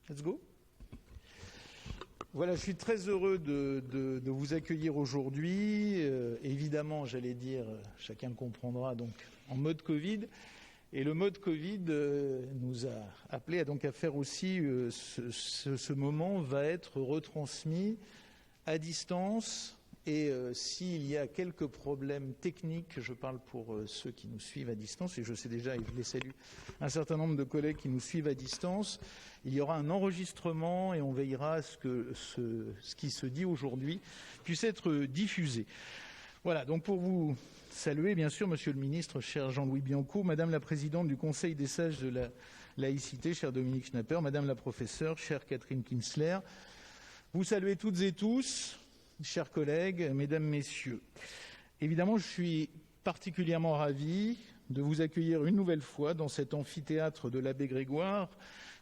Let's go. Voilà, je suis très heureux de vous accueillir aujourd'hui. Évidemment, j'allais dire, chacun le comprendra, donc en mode Covid. Et le mode Covid nous a appelé à faire aussi, ce moment va être retransmis à distance. Et s'il y a quelques problèmes techniques, je parle pour ceux qui nous suivent à distance, et je sais déjà, et je les salue, un certain nombre de collègues qui nous suivent à distance, il y aura un enregistrement et on veillera à ce que ce qui se dit aujourd'hui puisse être diffusé. Voilà, donc pour vous saluer, bien sûr, Monsieur le Ministre, cher Jean-Louis Bianco, Madame la Présidente du Conseil des sages de la laïcité, cher Dominique Schnapper, Madame la Professeure, chère Catherine Kinsler, vous saluez toutes et tous. Chers collègues, mesdames, messieurs, évidemment, je suis particulièrement ravi de vous accueillir une nouvelle fois dans cet amphithéâtre de l'Abbé Grégoire,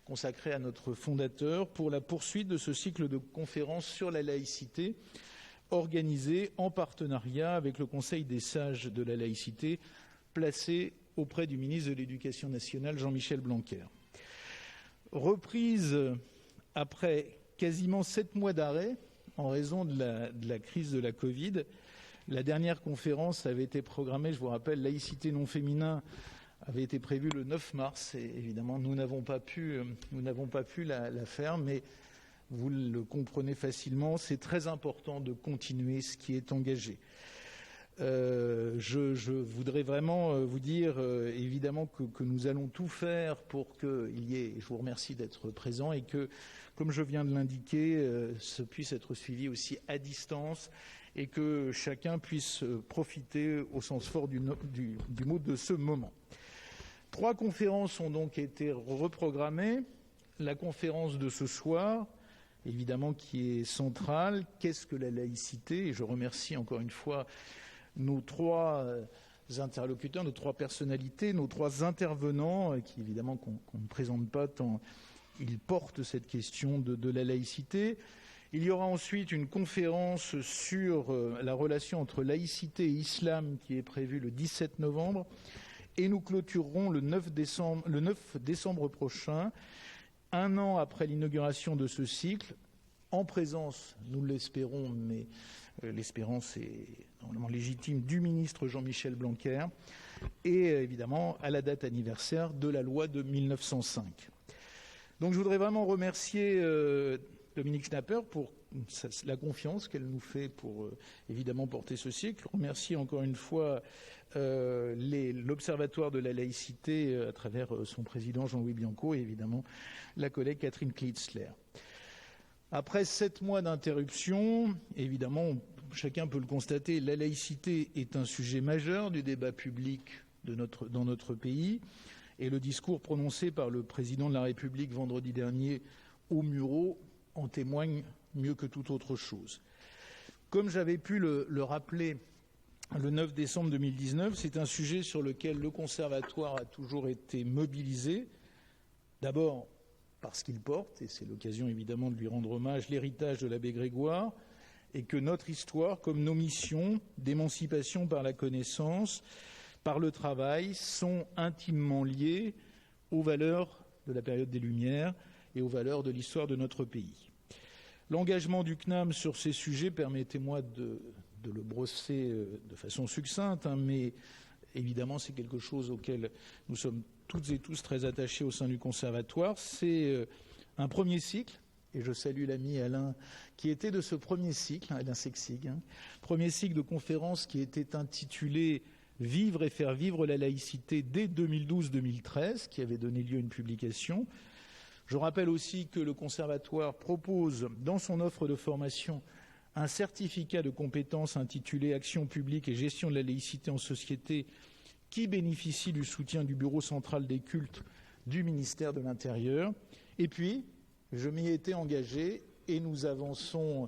consacré à notre fondateur, pour la poursuite de ce cycle de conférences sur la laïcité, organisé en partenariat avec le Conseil des sages de la laïcité, placé auprès du ministre de l'Éducation nationale, Jean-Michel Blanquer. Reprise après quasiment 7 mois d'arrêt, en raison de la crise de la Covid. La dernière conférence avait été programmée, je vous rappelle, laïcité non féminin avait été prévue le 9 mars. Et évidemment, nous n'avons pas pu la faire, mais vous le comprenez facilement, c'est très important de continuer ce qui est engagé. Je voudrais vraiment vous dire, évidemment, que nous allons tout faire pour qu'il y ait, je vous remercie d'être présent, et que, comme je viens de l'indiquer, ce puisse être suivi aussi à distance et que chacun puisse profiter au sens fort du mot de ce moment. 3 conférences ont donc été reprogrammées. La conférence de ce soir, évidemment, qui est centrale. Qu'est-ce que la laïcité ? Et je remercie encore une fois nos 3 interlocuteurs, nos 3 personnalités, nos 3 intervenants, qui évidemment qu'on ne présente pas tant ils portent cette question de la laïcité. Il y aura ensuite une conférence sur la relation entre laïcité et islam qui est prévue le 17 novembre. Et nous clôturerons le 9 décembre prochain, 1 an après l'inauguration de ce cycle, en présence, nous l'espérons, mais l'espérance est normalement légitime, du ministre Jean-Michel Blanquer, et évidemment à la date anniversaire de la loi de 1905. Donc je voudrais vraiment remercier Dominique Schnapper pour la confiance qu'elle nous fait pour évidemment porter ce cycle. Je remercie encore une fois l'Observatoire de la laïcité à travers son président Jean-Louis Bianco et évidemment la collègue Catherine Kinsler. Après 7 mois d'interruption, évidemment, chacun peut le constater, la laïcité est un sujet majeur du débat public dans notre pays. Et le discours prononcé par le président de la République vendredi dernier au Mureau en témoigne mieux que toute autre chose. Comme j'avais pu le rappeler le 9 décembre 2019, c'est un sujet sur lequel le Conservatoire a toujours été mobilisé. D'abord parce qu'il porte, et c'est l'occasion évidemment de lui rendre hommage, l'héritage de l'abbé Grégoire, et que notre histoire, comme nos missions d'émancipation par la connaissance, par le travail, sont intimement liées aux valeurs de la période des Lumières et aux valeurs de l'histoire de notre pays. L'engagement du CNAM sur ces sujets, permettez-moi de le brosser de façon succincte, mais évidemment c'est quelque chose auquel nous sommes toutes et tous très attachés au sein du Conservatoire. C'est un premier cycle, et je salue l'ami Alain qui était de ce premier cycle, Alain Sexig, premier cycle de conférences qui était intitulé « Vivre et faire vivre la laïcité » dès 2012-2013, qui avait donné lieu à une publication. Je rappelle aussi que le Conservatoire propose dans son offre de formation un certificat de compétences intitulé « Action publique et gestion de la laïcité en société » qui bénéficie du soutien du Bureau central des cultes du ministère de l'Intérieur. Et puis, je m'y étais engagé et nous avançons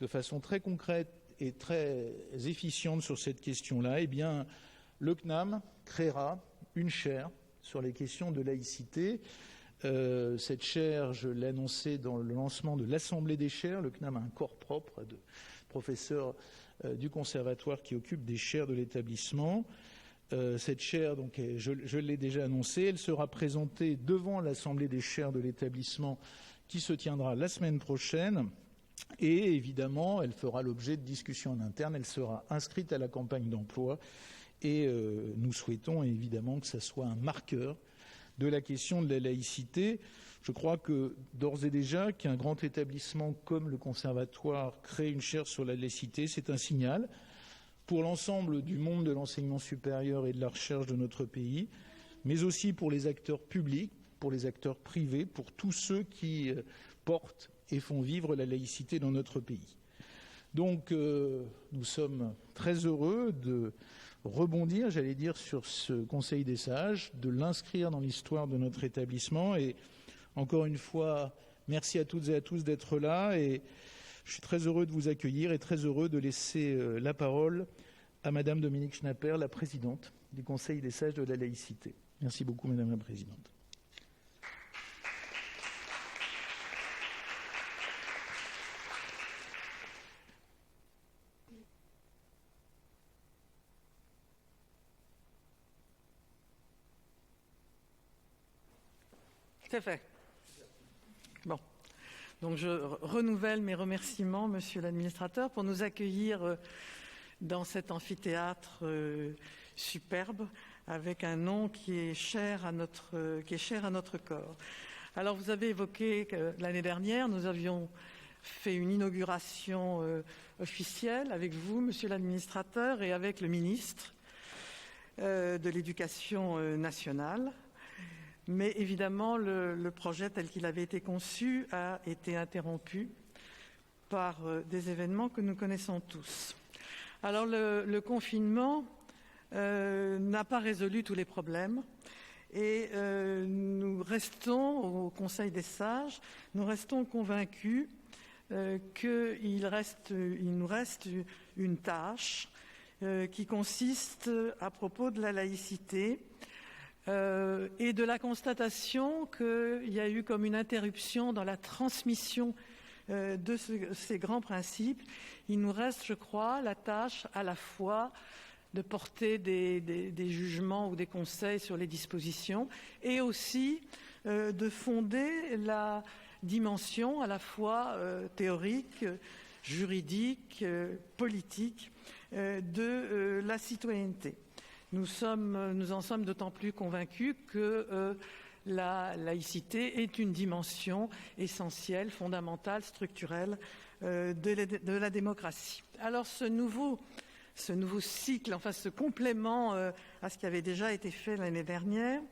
de façon très concrète et très efficiente sur cette question-là. Eh bien, le CNAM créera une chaire sur les questions de laïcité. Cette chaire, je l'ai annoncé dans le lancement de l'Assemblée des chaires. Le CNAM a un corps propre de professeurs du Conservatoire qui occupent des chaires de l'établissement. Cette chaire, donc, je l'ai déjà annoncé, elle sera présentée devant l'Assemblée des chaires de l'établissement qui se tiendra la semaine prochaine. Et évidemment, elle fera l'objet de discussions en interne. Elle sera inscrite à la campagne d'emploi. Et nous souhaitons évidemment que ça soit un marqueur de la question de la laïcité. Je crois que d'ores et déjà qu'un grand établissement comme le Conservatoire crée une chaire sur la laïcité, c'est un signal pour l'ensemble du monde de l'enseignement supérieur et de la recherche de notre pays, mais aussi pour les acteurs publics, pour les acteurs privés, pour tous ceux qui portent et font vivre la laïcité dans notre pays. Donc nous sommes très heureux de rebondir, j'allais dire, sur ce Conseil des sages, de l'inscrire dans l'histoire de notre établissement. Et encore une fois, merci à toutes et à tous d'être là. Et je suis très heureux de vous accueillir et très heureux de laisser la parole à Madame Dominique Schnapper, la présidente du Conseil des sages de la laïcité. Merci beaucoup, Madame la Présidente. C'est fait. Bon. Donc je renouvelle mes remerciements, Monsieur l'administrateur, pour nous accueillir dans cet amphithéâtre superbe, avec un nom qui est cher à notre corps. Alors vous avez évoqué que l'année dernière, nous avions fait une inauguration officielle avec vous, Monsieur l'administrateur, et avec le ministre de l'Éducation nationale. Mais évidemment, le projet tel qu'il avait été conçu a été interrompu par des événements que nous connaissons tous. Alors le confinement n'a pas résolu tous les problèmes et nous restons, au Conseil des sages, nous restons convaincus qu'il nous reste une tâche qui consiste, à propos de la laïcité, et de la constatation qu'il y a eu comme une interruption dans la transmission de ces grands principes. Il nous reste, je crois, la tâche à la fois de porter des jugements ou des conseils sur les dispositions et aussi de fonder la dimension à la fois théorique, juridique, politique de la citoyenneté. Nous en sommes d'autant plus convaincus que la laïcité est une dimension essentielle, fondamentale, structurelle de la démocratie. Alors ce nouveau cycle, enfin ce complément à ce qui avait déjà été fait l'année dernière,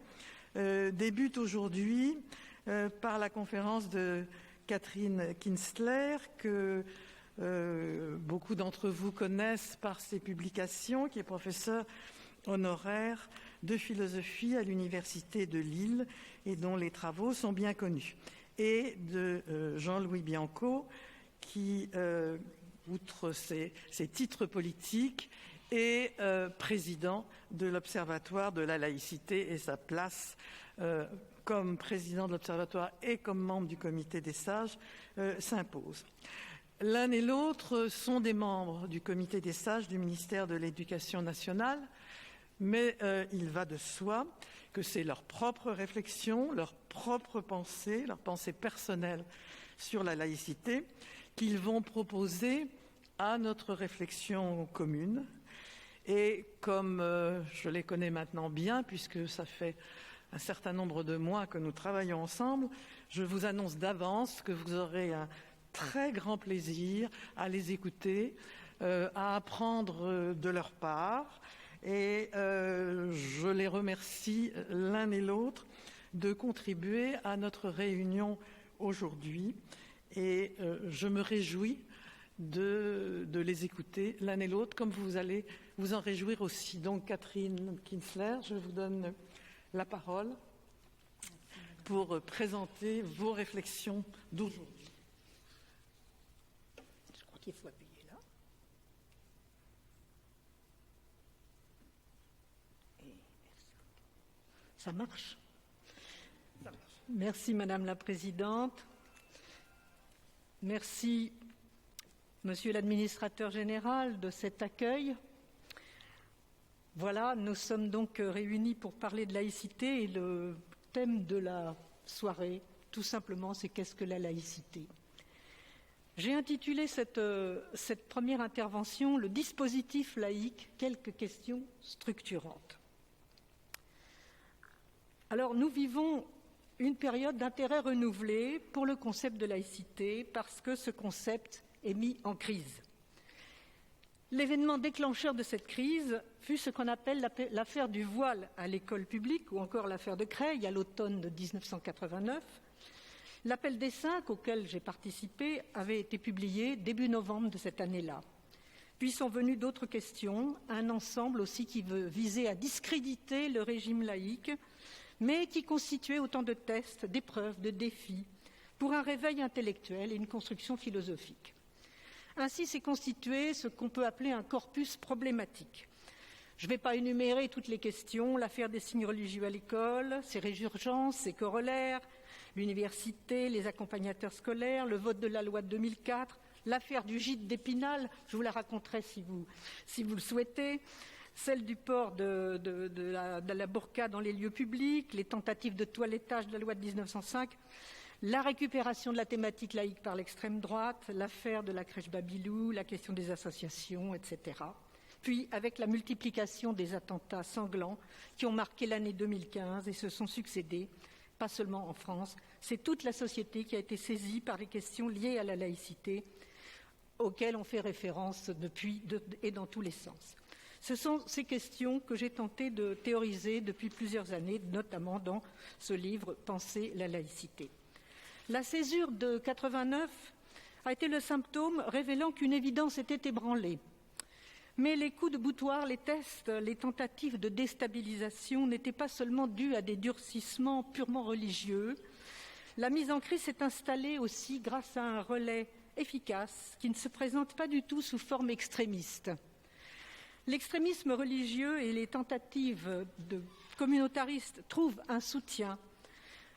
débute aujourd'hui par la conférence de Catherine Kinstler, que beaucoup d'entre vous connaissent par ses publications, qui est professeure honoraire de philosophie à l'Université de Lille et dont les travaux sont bien connus, et de Jean-Louis Bianco qui, outre ses titres politiques, est président de l'Observatoire de la laïcité, et sa place comme président de l'Observatoire et comme membre du Comité des sages s'impose. L'un et l'autre sont des membres du Comité des sages du ministère de l'Éducation nationale, mais il va de soi que c'est leur propre réflexion, leur propre pensée, leur pensée personnelle sur la laïcité qu'ils vont proposer à notre réflexion commune. Et comme je les connais maintenant bien, puisque ça fait un certain nombre de mois que nous travaillons ensemble, je vous annonce d'avance que vous aurez un très grand plaisir à les écouter, à apprendre de leur part. Et je les remercie l'un et l'autre de contribuer à notre réunion aujourd'hui. Et je me réjouis de les écouter l'un et l'autre, comme vous allez vous en réjouir aussi. Donc Catherine Kinstler, je vous donne la parole pour présenter vos réflexions d'aujourd'hui. Je crois qu'il faut appuyer là. Ça marche. Merci Madame la Présidente. Merci Monsieur l'Administrateur Général de cet accueil. Voilà, nous sommes donc réunis pour parler de laïcité et le thème de la soirée tout simplement, c'est qu'est-ce que la laïcité? J'ai intitulé cette première intervention « Le dispositif laïque, quelques questions structurantes ». Alors, nous vivons une période d'intérêt renouvelé pour le concept de laïcité parce que ce concept est mis en crise. L'événement déclencheur de cette crise fut ce qu'on appelle l'affaire du voile à l'école publique ou encore l'affaire de Creil à l'automne de 1989. L'appel des 5 auquel j'ai participé avait été publié début novembre de cette année-là. Puis sont venues d'autres questions, un ensemble aussi qui visait à discréditer le régime laïque, mais qui constituait autant de tests, d'épreuves, de défis pour un réveil intellectuel et une construction philosophique. Ainsi s'est constitué ce qu'on peut appeler un corpus problématique. Je ne vais pas énumérer toutes les questions, l'affaire des signes religieux à l'école, ses résurgences, ses corollaires, l'université, les accompagnateurs scolaires, le vote de la loi de 2004, l'affaire du gîte d'Épinal, je vous la raconterai si vous le souhaitez, celle du port de la burqa dans les lieux publics, les tentatives de toilettage de la loi de 1905, la récupération de la thématique laïque par l'extrême droite, l'affaire de la crèche Babilou, la question des associations, etc. Puis avec la multiplication des attentats sanglants qui ont marqué l'année 2015 et se sont succédés, pas seulement en France, c'est toute la société qui a été saisie par les questions liées à la laïcité auxquelles on fait référence depuis et dans tous les sens. Ce sont ces questions que j'ai tenté de théoriser depuis plusieurs années, notamment dans ce livre « Penser la laïcité ». La césure de 89 a été le symptôme révélant qu'une évidence était ébranlée. Mais les coups de boutoir, les tests, les tentatives de déstabilisation n'étaient pas seulement dus à des durcissements purement religieux. La mise en crise s'est installée aussi grâce à un relais efficace qui ne se présente pas du tout sous forme extrémiste. L'extrémisme religieux et les tentatives de communautaristes trouvent un soutien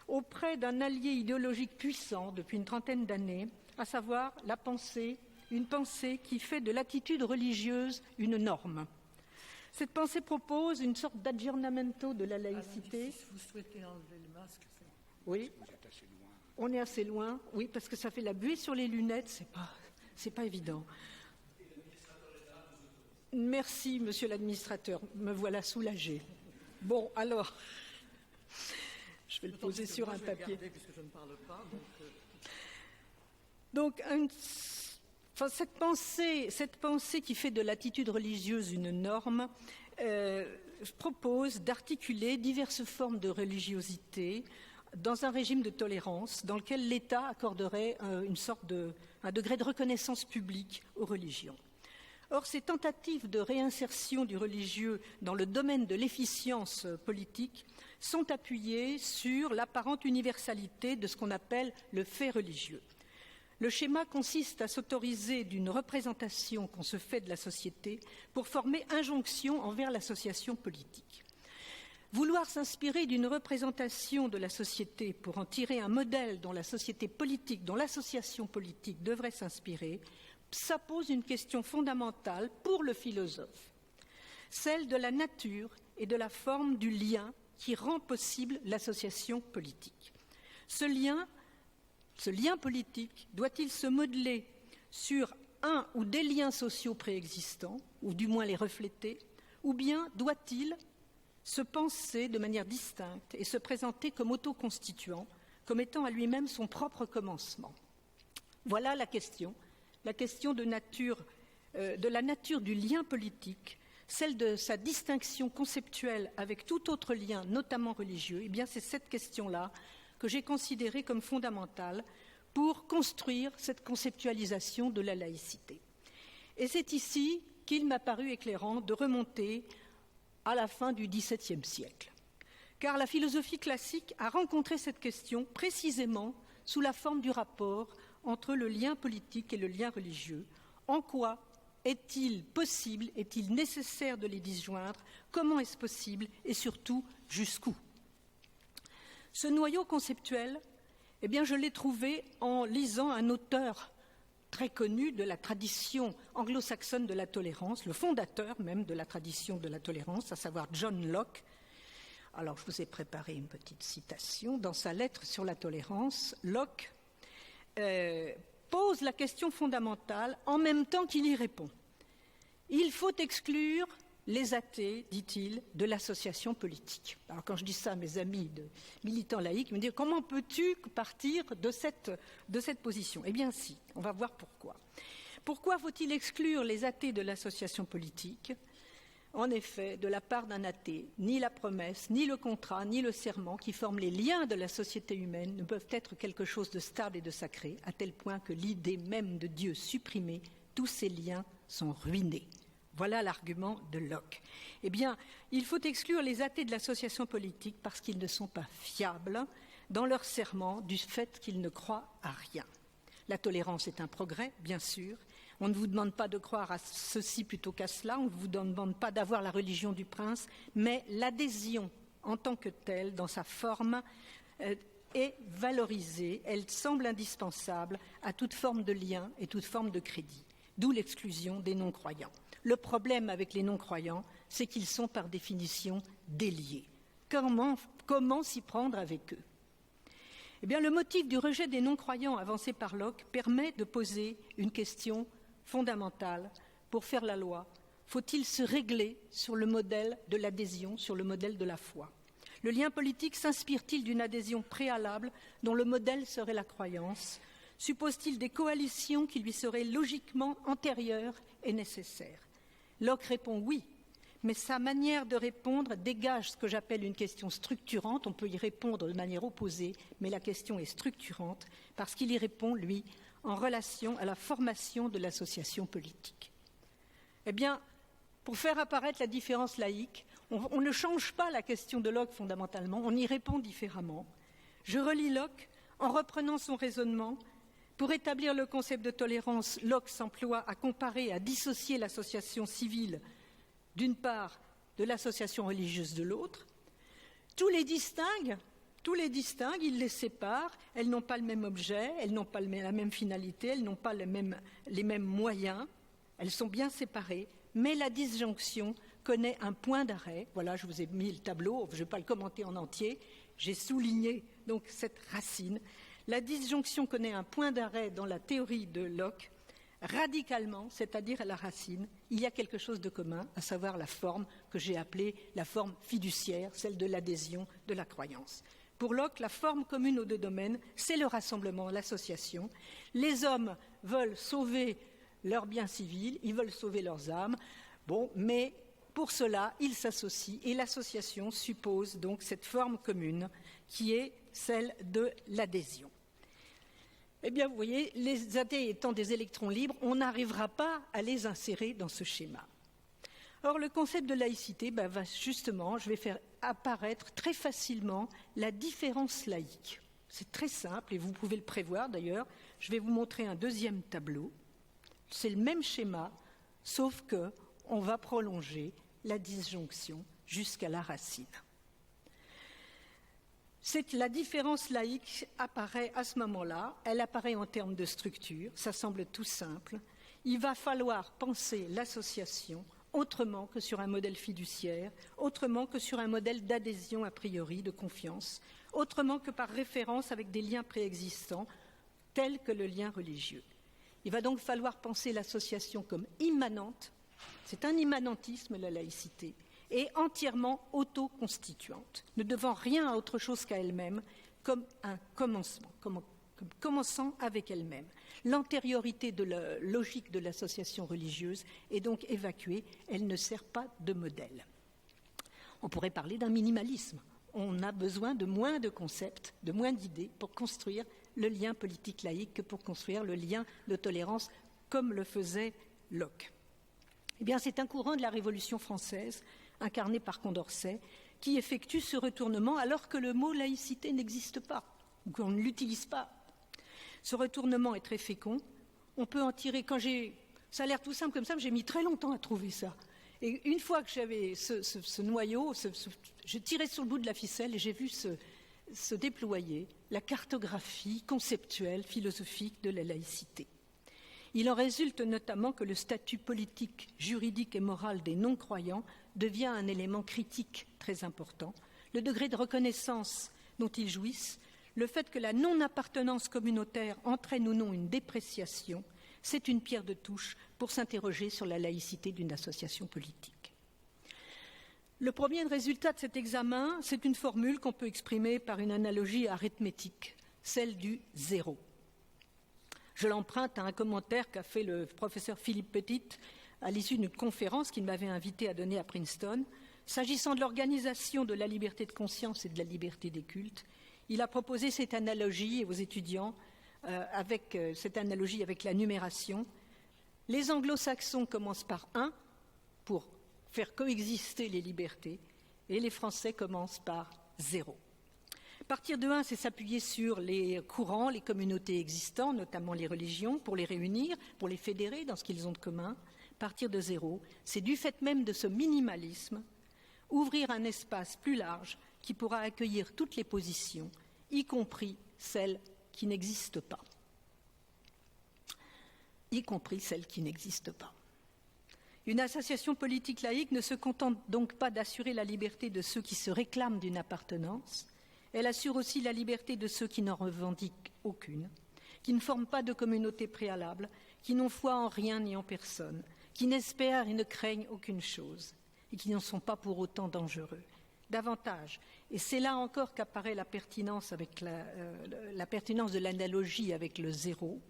auprès d'un allié idéologique puissant depuis une trentaine d'années, à savoir la pensée, une pensée qui fait de l'attitude religieuse une norme. Cette pensée propose une sorte d'aggiornamento de la laïcité. Si vous souhaitez enlever le masque, c'est... Oui, on est assez loin, oui, parce que ça fait la buée sur les lunettes, c'est pas évident. Merci, monsieur l'administrateur, me voilà soulagée. Bon, alors, je vais le poser sur un papier. Puisque je ne parle pas, donc cette pensée qui fait de l'attitude religieuse une norme propose d'articuler diverses formes de religiosité dans un régime de tolérance dans lequel l'État accorderait un degré de reconnaissance publique aux religions. Or, ces tentatives de réinsertion du religieux dans le domaine de l'efficience politique sont appuyées sur l'apparente universalité de ce qu'on appelle le fait religieux. Le schéma consiste à s'autoriser d'une représentation qu'on se fait de la société pour former injonction envers l'association politique. Vouloir s'inspirer d'une représentation de la société pour en tirer un modèle dont la société politique, dont l'association politique devrait s'inspirer, ça pose une question fondamentale pour le philosophe, celle de la nature et de la forme du lien qui rend possible l'association politique. Ce lien politique doit-il se modeler sur un ou des liens sociaux préexistants, ou du moins les refléter, ou bien doit-il se penser de manière distincte et se présenter comme autoconstituant, comme étant à lui-même son propre commencement? Voilà la question de la nature du lien politique, celle de sa distinction conceptuelle avec tout autre lien, notamment religieux. Eh bien, c'est cette question-là que j'ai considérée comme fondamentale pour construire cette conceptualisation de la laïcité. Et c'est ici qu'il m'a paru éclairant de remonter à la fin du XVIIe siècle. Car la philosophie classique a rencontré cette question précisément sous la forme du rapport entre le lien politique et le lien religieux. En quoi est-il possible, est-il nécessaire de les disjoindre? Comment est-ce possible? Et surtout, jusqu'où? Ce noyau conceptuel, eh bien, je l'ai trouvé en lisant un auteur très connu de la tradition anglo-saxonne de la tolérance, le fondateur même de la tradition de la tolérance, à savoir John Locke. Alors, je vous ai préparé une petite citation. Dans sa lettre sur la tolérance, Locke pose la question fondamentale en même temps qu'il y répond. Il faut exclure les athées, dit-il, de l'association politique. Alors quand je dis ça à mes amis de militants laïcs, ils me disent « Comment peux-tu partir de cette position ?» Eh bien si, on va voir pourquoi. Pourquoi faut-il exclure les athées de l'association politique ? En effet, de la part d'un athée, ni la promesse, ni le contrat, ni le serment qui forment les liens de la société humaine ne peuvent être quelque chose de stable et de sacré, à tel point que l'idée même de Dieu supprimée, tous ces liens sont ruinés. Voilà l'argument de Locke. Eh bien, il faut exclure les athées de l'association politique parce qu'ils ne sont pas fiables dans leur serment du fait qu'ils ne croient à rien. La tolérance est un progrès, bien sûr. On ne vous demande pas de croire à ceci plutôt qu'à cela, on ne vous demande pas d'avoir la religion du prince, mais l'adhésion en tant que telle, dans sa forme, est valorisée, elle semble indispensable à toute forme de lien et toute forme de crédit, d'où l'exclusion des non-croyants. Le problème avec les non-croyants, c'est qu'ils sont par définition déliés. Comment s'y prendre avec eux ? Eh bien, le motif du rejet des non-croyants avancé par Locke permet de poser une question fondamentale. Pour faire la loi, faut-il se régler sur le modèle de l'adhésion, sur le modèle de la foi ? Le lien politique s'inspire-t-il d'une adhésion préalable dont le modèle serait la croyance ? Suppose-t-il des coalitions qui lui seraient logiquement antérieures et nécessaires ? Locke répond oui, mais sa manière de répondre dégage ce que j'appelle une question structurante. On peut y répondre de manière opposée, mais la question est structurante parce qu'il y répond, lui, en relation à la formation de l'association politique. Eh bien, pour faire apparaître la différence laïque, on ne change pas la question de Locke fondamentalement, on y répond différemment. Je relis Locke en reprenant son raisonnement. Pour établir le concept de tolérance, Locke s'emploie à comparer, à dissocier l'association civile d'une part de l'association religieuse de l'autre. Tous les distingue, il les sépare, elles n'ont pas le même objet, elles n'ont pas la même finalité, elles n'ont pas les mêmes moyens, elles sont bien séparées, mais la disjonction connaît un point d'arrêt. Voilà, je vous ai mis le tableau, je ne vais pas le commenter en entier, j'ai souligné donc cette racine. La disjonction connaît un point d'arrêt dans la théorie de Locke. Radicalement, c'est-à-dire à la racine, il y a quelque chose de commun, à savoir la forme que j'ai appelée la forme fiduciaire, celle de l'adhésion, de la croyance. Pour Locke, la forme commune aux deux domaines, c'est le rassemblement, l'association. Les hommes veulent sauver leurs biens civils, ils veulent sauver leurs âmes, mais pour cela, ils s'associent et l'association suppose donc cette forme commune qui est celle de l'adhésion. Eh bien, vous voyez, les athées étant des électrons libres, on n'arrivera pas à les insérer dans ce schéma. Or, le concept de laïcité, va justement, je vais faire apparaître très facilement la différence laïque. C'est très simple et vous pouvez le prévoir d'ailleurs. Je vais vous montrer un deuxième tableau. C'est le même schéma, sauf qu'on va prolonger la disjonction jusqu'à la racine. C'est que la différence laïque apparaît à ce moment-là, elle apparaît en termes de structure, ça semble tout simple. Il va falloir penser l'association autrement que sur un modèle fiduciaire, autrement que sur un modèle d'adhésion a priori, de confiance, autrement que par référence avec des liens préexistants, tels que le lien religieux. Il va donc falloir penser l'association comme immanente, c'est un immanentisme la laïcité, et entièrement autoconstituante, ne devant rien à autre chose qu'à elle-même, comme un commencement, comme commençant avec elle-même. L'antériorité de la logique de l'association religieuse est donc évacuée, elle ne sert pas de modèle. On pourrait parler d'un minimalisme. On a besoin de moins de concepts, de moins d'idées pour construire le lien politique laïque que pour construire le lien de tolérance comme le faisait Locke. Eh bien, c'est un courant de la Révolution française, incarné par Condorcet, qui effectue ce retournement alors que le mot laïcité n'existe pas, ou qu'on ne l'utilise pas. Ce retournement est très fécond. On peut en tirer, ça a l'air tout simple comme ça, mais j'ai mis très longtemps à trouver ça. Et une fois que j'avais ce noyau, je tirais sur le bout de la ficelle et j'ai vu se déployer la cartographie conceptuelle, philosophique de la laïcité. Il en résulte notamment que le statut politique, juridique et moral des non-croyants devient un élément critique très important. le degré de reconnaissance dont ils jouissent, le fait que la non-appartenance communautaire entraîne ou non une dépréciation, c'est une pierre de touche pour s'interroger sur la laïcité d'une association politique. Le premier résultat de cet examen, c'est une formule qu'on peut exprimer par une analogie arithmétique, celle du zéro. Je l'emprunte à un commentaire qu'a fait le professeur Philippe Petit à l'issue d'une conférence qu'il m'avait invité à donner à Princeton. S'agissant de l'organisation de la liberté de conscience et de la liberté des cultes, il a proposé cette analogie aux étudiants, cette analogie avec la numération. Les anglo-saxons commencent par 1 pour faire coexister les libertés et les Français commencent par 0. Partir de 1, c'est s'appuyer sur les courants, les communautés existantes, notamment les religions, pour les réunir, pour les fédérer dans ce qu'ils ont de commun. Partir de 0, c'est du fait même de ce minimalisme, ouvrir un espace plus large qui pourra accueillir toutes les positions, y compris celles qui n'existent pas. Y compris celles qui n'existent pas. Une association politique laïque ne se contente donc pas d'assurer la liberté de ceux qui se réclament d'une appartenance, elle assure aussi la liberté de ceux qui n'en revendiquent aucune, qui ne forment pas de communauté préalable, qui n'ont foi en rien ni en personne, qui n'espèrent et ne craignent aucune chose, et qui n'en sont pas pour autant dangereux. Davantage, et c'est là encore qu'apparaît la pertinence de l'analogie avec le zéro,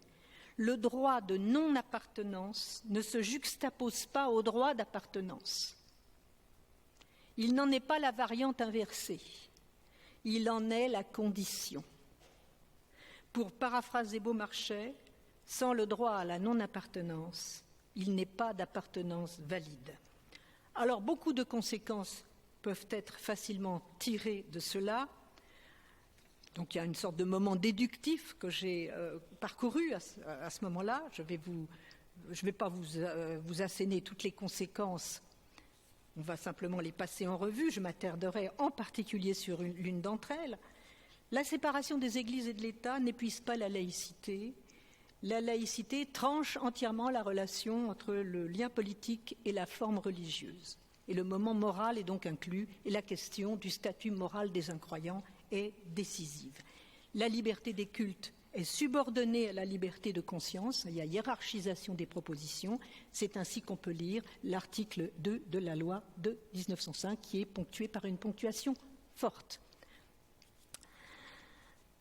le droit de non-appartenance ne se juxtapose pas au droit d'appartenance. Il n'en est pas la variante inversée, il en est la condition. Pour paraphraser Beaumarchais, sans le droit à la non-appartenance, il n'est pas d'appartenance valide. Alors, beaucoup de conséquences peuvent être facilement tirées de cela. Donc, il y a une sorte de moment déductif que j'ai parcouru à ce moment-là. Je ne vais pas vous asséner toutes les conséquences. On va simplement les passer en revue. Je m'attarderai en particulier sur l'une d'entre elles. La séparation des églises et de l'État n'épuise pas la laïcité. La laïcité tranche entièrement la relation entre le lien politique et la forme religieuse. Et le moment moral est donc inclus, et la question du statut moral des incroyants est décisive. La liberté des cultes est subordonnée à la liberté de conscience, il y a hiérarchisation des propositions, c'est ainsi qu'on peut lire l'article 2 de la loi de 1905 qui est ponctué par une ponctuation forte.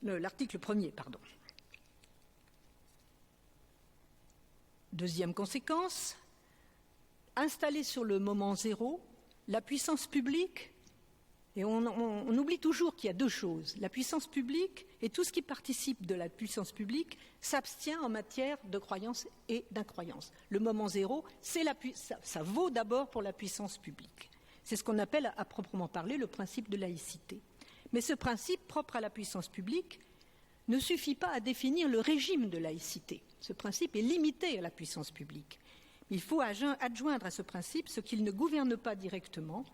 L'article 1er, pardon. Deuxième conséquence, installée sur le moment zéro, la puissance publique, et on oublie toujours qu'il y a deux choses, la puissance publique et tout ce qui participe de la puissance publique s'abstient en matière de croyance et d'incroyance. Le moment zéro, ça vaut d'abord pour la puissance publique. C'est ce qu'on appelle à proprement parler le principe de laïcité. Mais ce principe propre à la puissance publique ne suffit pas à définir le régime de laïcité. Ce principe est limité à la puissance publique. Il faut adjoindre à ce principe ce qu'il ne gouverne pas directement,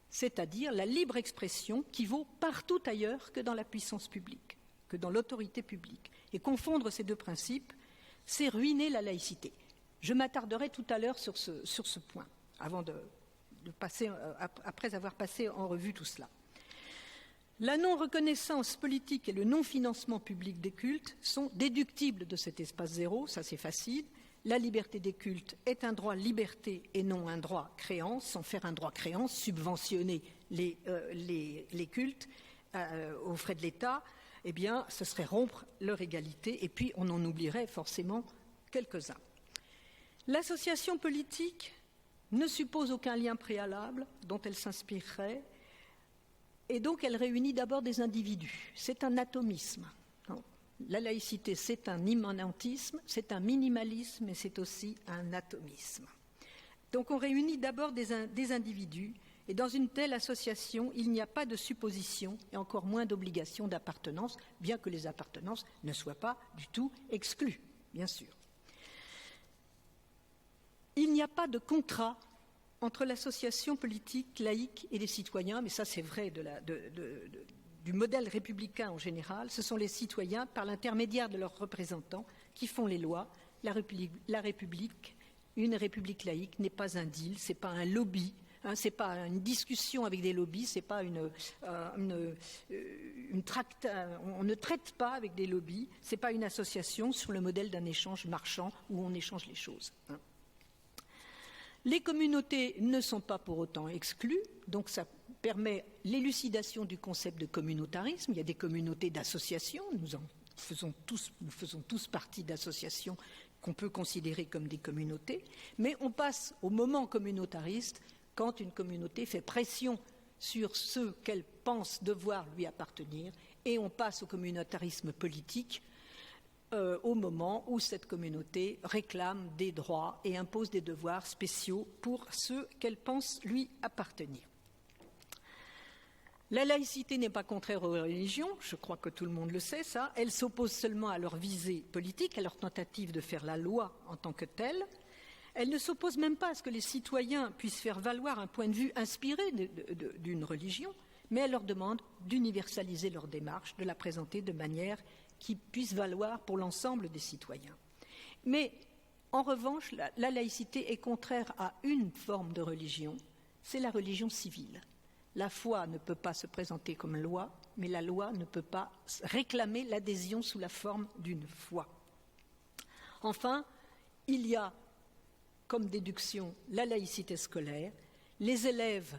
c'est-à-dire la libre expression qui vaut partout ailleurs que dans la puissance publique, que dans l'autorité publique. Et confondre ces deux principes, c'est ruiner la laïcité. Je m'attarderai tout à l'heure sur ce point, après avoir passé en revue tout cela. La non-reconnaissance politique et le non-financement public des cultes sont déductibles de cet espace zéro, ça c'est facile. La liberté des cultes est un droit liberté et non un droit créance, sans faire un droit créance, subventionner les cultes aux frais de l'État, eh bien, ce serait rompre leur égalité, et puis on en oublierait forcément quelques-uns. L'association politique ne suppose aucun lien préalable dont elle s'inspirerait, et donc elle réunit d'abord des individus. C'est un atomisme. La laïcité, c'est un immanentisme, c'est un minimalisme et c'est aussi un atomisme. Donc on réunit d'abord des individus et dans une telle association, il n'y a pas de supposition et encore moins d'obligation d'appartenance, bien que les appartenances ne soient pas du tout exclues, bien sûr. Il n'y a pas de contrat entre l'association politique laïque et les citoyens, mais ça c'est vrai du modèle républicain en général, ce sont les citoyens, par l'intermédiaire de leurs représentants, qui font les lois. La République, une république laïque, n'est pas un deal, ce n'est pas un lobby Ce n'est pas une discussion avec des lobbies, c'est pas on ne traite pas avec des lobbies, ce n'est pas une association sur le modèle d'un échange marchand où on échange les choses. Les communautés ne sont pas pour autant exclues, donc ça permet l'élucidation du concept de communautarisme. Il y a des communautés d'associations, nous faisons tous partie d'associations qu'on peut considérer comme des communautés, mais on passe au moment communautariste quand une communauté fait pression sur ceux qu'elle pense devoir lui appartenir, et on passe au communautarisme politique au moment où cette communauté réclame des droits et impose des devoirs spéciaux pour ceux qu'elle pense lui appartenir. La laïcité n'est pas contraire aux religions, je crois que tout le monde le sait, ça. Elle s'oppose seulement à leur visée politique, à leur tentative de faire la loi en tant que telle. Elle ne s'oppose même pas à ce que les citoyens puissent faire valoir un point de vue inspiré d'une religion, mais elle leur demande d'universaliser leur démarche, de la présenter de manière qui puisse valoir pour l'ensemble des citoyens. Mais en revanche, la laïcité est contraire à une forme de religion, c'est la religion civile. La foi ne peut pas se présenter comme loi, mais la loi ne peut pas réclamer l'adhésion sous la forme d'une foi. Enfin, il y a comme déduction la laïcité scolaire. Les élèves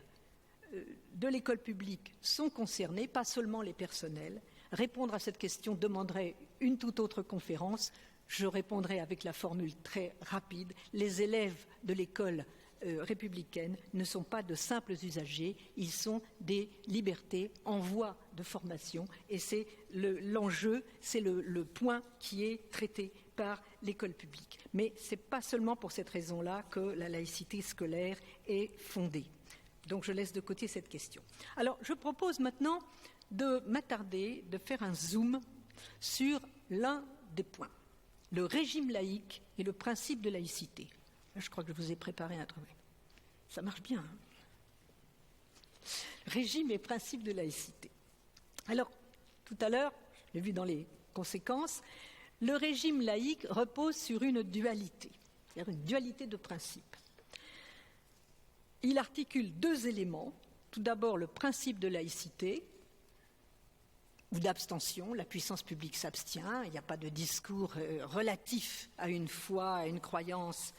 de l'école publique sont concernés, pas seulement les personnels. Répondre à cette question demanderait une toute autre conférence. Je répondrai avec la formule très rapide. Les élèves de l'école républicaine ne sont pas de simples usagers, ils sont des libertés en voie de formation, et c'est l'enjeu, c'est le point qui est traité par l'école publique. Mais ce n'est pas seulement pour cette raison-là que la laïcité scolaire est fondée. Donc je laisse de côté cette question. Alors je propose maintenant de m'attarder, de faire un zoom sur l'un des points, le régime laïque et le principe de laïcité. Là, je crois que je vous ai préparé un truc. Ça marche bien. Régime et principe de laïcité. Alors, tout à l'heure, je l'ai vu dans les conséquences, le régime laïque repose sur une dualité, c'est-à-dire une dualité de principes. Il articule deux éléments. Tout d'abord, le principe de laïcité, ou d'abstention, la puissance publique s'abstient, il n'y a pas de discours relatif à une foi, à une croyance,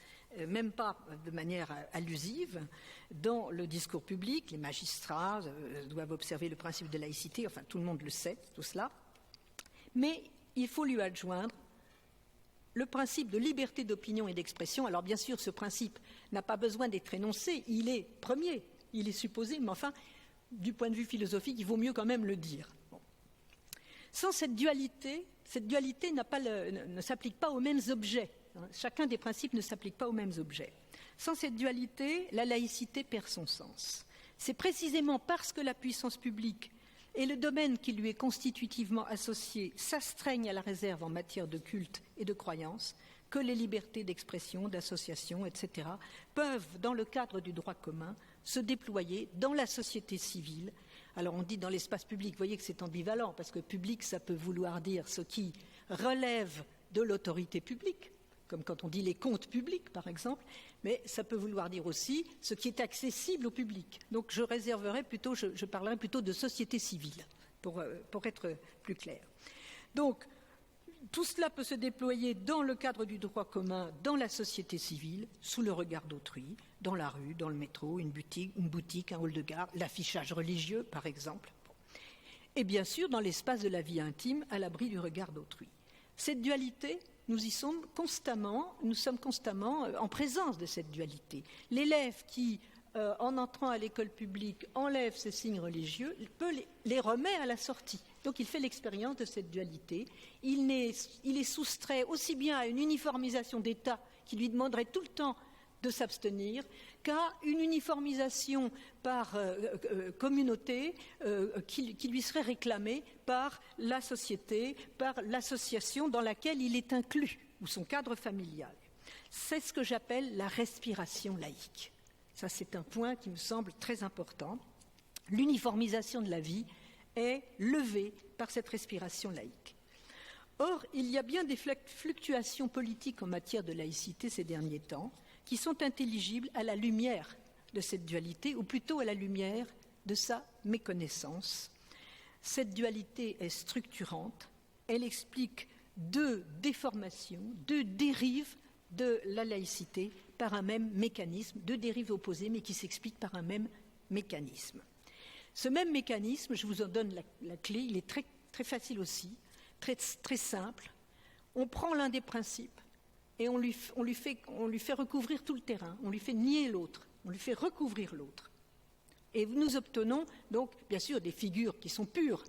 même pas de manière allusive. Dans le discours public, les magistrats doivent observer le principe de laïcité, enfin tout le monde le sait, tout cela. Mais il faut lui adjoindre le principe de liberté d'opinion et d'expression. Alors bien sûr, ce principe n'a pas besoin d'être énoncé, il est premier, il est supposé, mais enfin, du point de vue philosophique, il vaut mieux quand même le dire. Bon. Sans cette dualité ne s'applique pas aux mêmes objets. Chacun des principes ne s'applique pas aux mêmes objets. Sans cette dualité, la laïcité perd son sens. C'est précisément parce que la puissance publique et le domaine qui lui est constitutivement associé s'astreignent à la réserve en matière de culte et de croyance que les libertés d'expression, d'association, etc., peuvent, dans le cadre du droit commun, se déployer dans la société civile. Alors on dit dans l'espace public, vous voyez que c'est ambivalent, parce que public, ça peut vouloir dire ce qui relève de l'autorité publique, comme quand on dit les comptes publics, par exemple, mais ça peut vouloir dire aussi ce qui est accessible au public. Donc je parlerai plutôt de société civile, pour être plus clair. Donc, tout cela peut se déployer dans le cadre du droit commun, dans la société civile, sous le regard d'autrui, dans la rue, dans le métro, une boutique, un hall de gare, l'affichage religieux, par exemple. Et bien sûr, dans l'espace de la vie intime, à l'abri du regard d'autrui. Cette dualité, nous sommes constamment en présence de cette dualité. L'élève qui, en entrant à l'école publique, enlève ses signes religieux, les remet à la sortie. Donc il fait l'expérience de cette dualité. Il est soustrait aussi bien à une uniformisation d'État qui lui demanderait tout le temps de s'abstenir qu'à une uniformisation par communauté qui lui serait réclamée par la société, par l'association dans laquelle il est inclus, ou son cadre familial. C'est ce que j'appelle la respiration laïque. Ça, c'est un point qui me semble très important. L'uniformisation de la vie est levée par cette respiration laïque. Or, il y a bien des fluctuations politiques en matière de laïcité ces derniers temps qui sont intelligibles à la lumière de cette dualité, ou plutôt à la lumière de sa méconnaissance. Cette dualité est structurante, elle explique deux déformations, deux dérives de la laïcité par un même mécanisme, deux dérives opposées mais qui s'expliquent par un même mécanisme. Ce même mécanisme, je vous en donne la clé, il est très, très facile aussi, très, très simple. On prend l'un des principes et on lui fait recouvrir tout le terrain, on lui fait nier l'autre, on lui fait recouvrir l'autre. Et nous obtenons donc, bien sûr, des figures qui sont pures,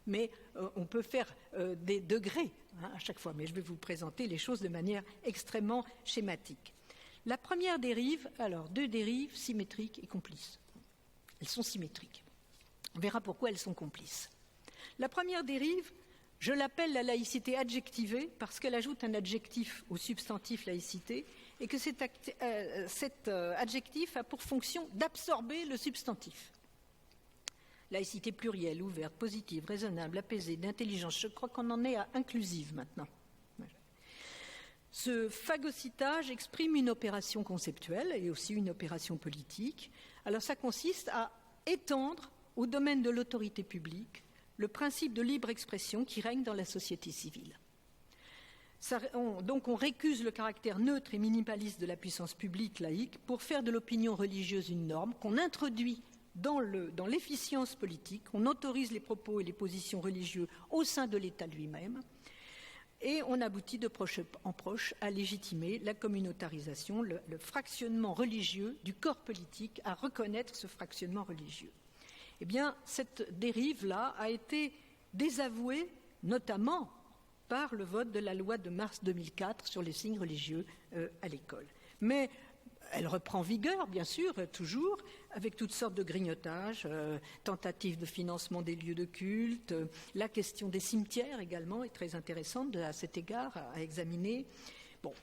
mais on peut faire des degrés à chaque fois. Mais je vais vous présenter les choses de manière extrêmement schématique. La première dérive, alors, deux dérives symétriques et complices. Elles sont symétriques. On verra pourquoi elles sont complices. La première dérive, je l'appelle la laïcité adjectivée parce qu'elle ajoute un adjectif au substantif laïcité et que cet adjectif a pour fonction d'absorber le substantif. Laïcité plurielle, ouverte, positive, raisonnable, apaisée, d'intelligence. Je crois qu'on en est à inclusive maintenant. Ce phagocytage exprime une opération conceptuelle et aussi une opération politique. Alors ça consiste à étendre au domaine de l'autorité publique le principe de libre expression qui règne dans la société civile. Donc on récuse le caractère neutre et minimaliste de la puissance publique laïque pour faire de l'opinion religieuse une norme qu'on introduit dans l'efficience politique, on autorise les propos et les positions religieux au sein de l'État lui-même et on aboutit de proche en proche à légitimer la communautarisation, le fractionnement religieux du corps politique, à reconnaître ce fractionnement religieux. Eh bien, cette dérive-là a été désavouée notamment par le vote de la loi de mars 2004 sur les signes religieux à l'école. Mais elle reprend vigueur, bien sûr, toujours, avec toutes sortes de grignotages, tentatives de financement des lieux de culte, la question des cimetières également est très intéressante à cet égard à examiner. Bon.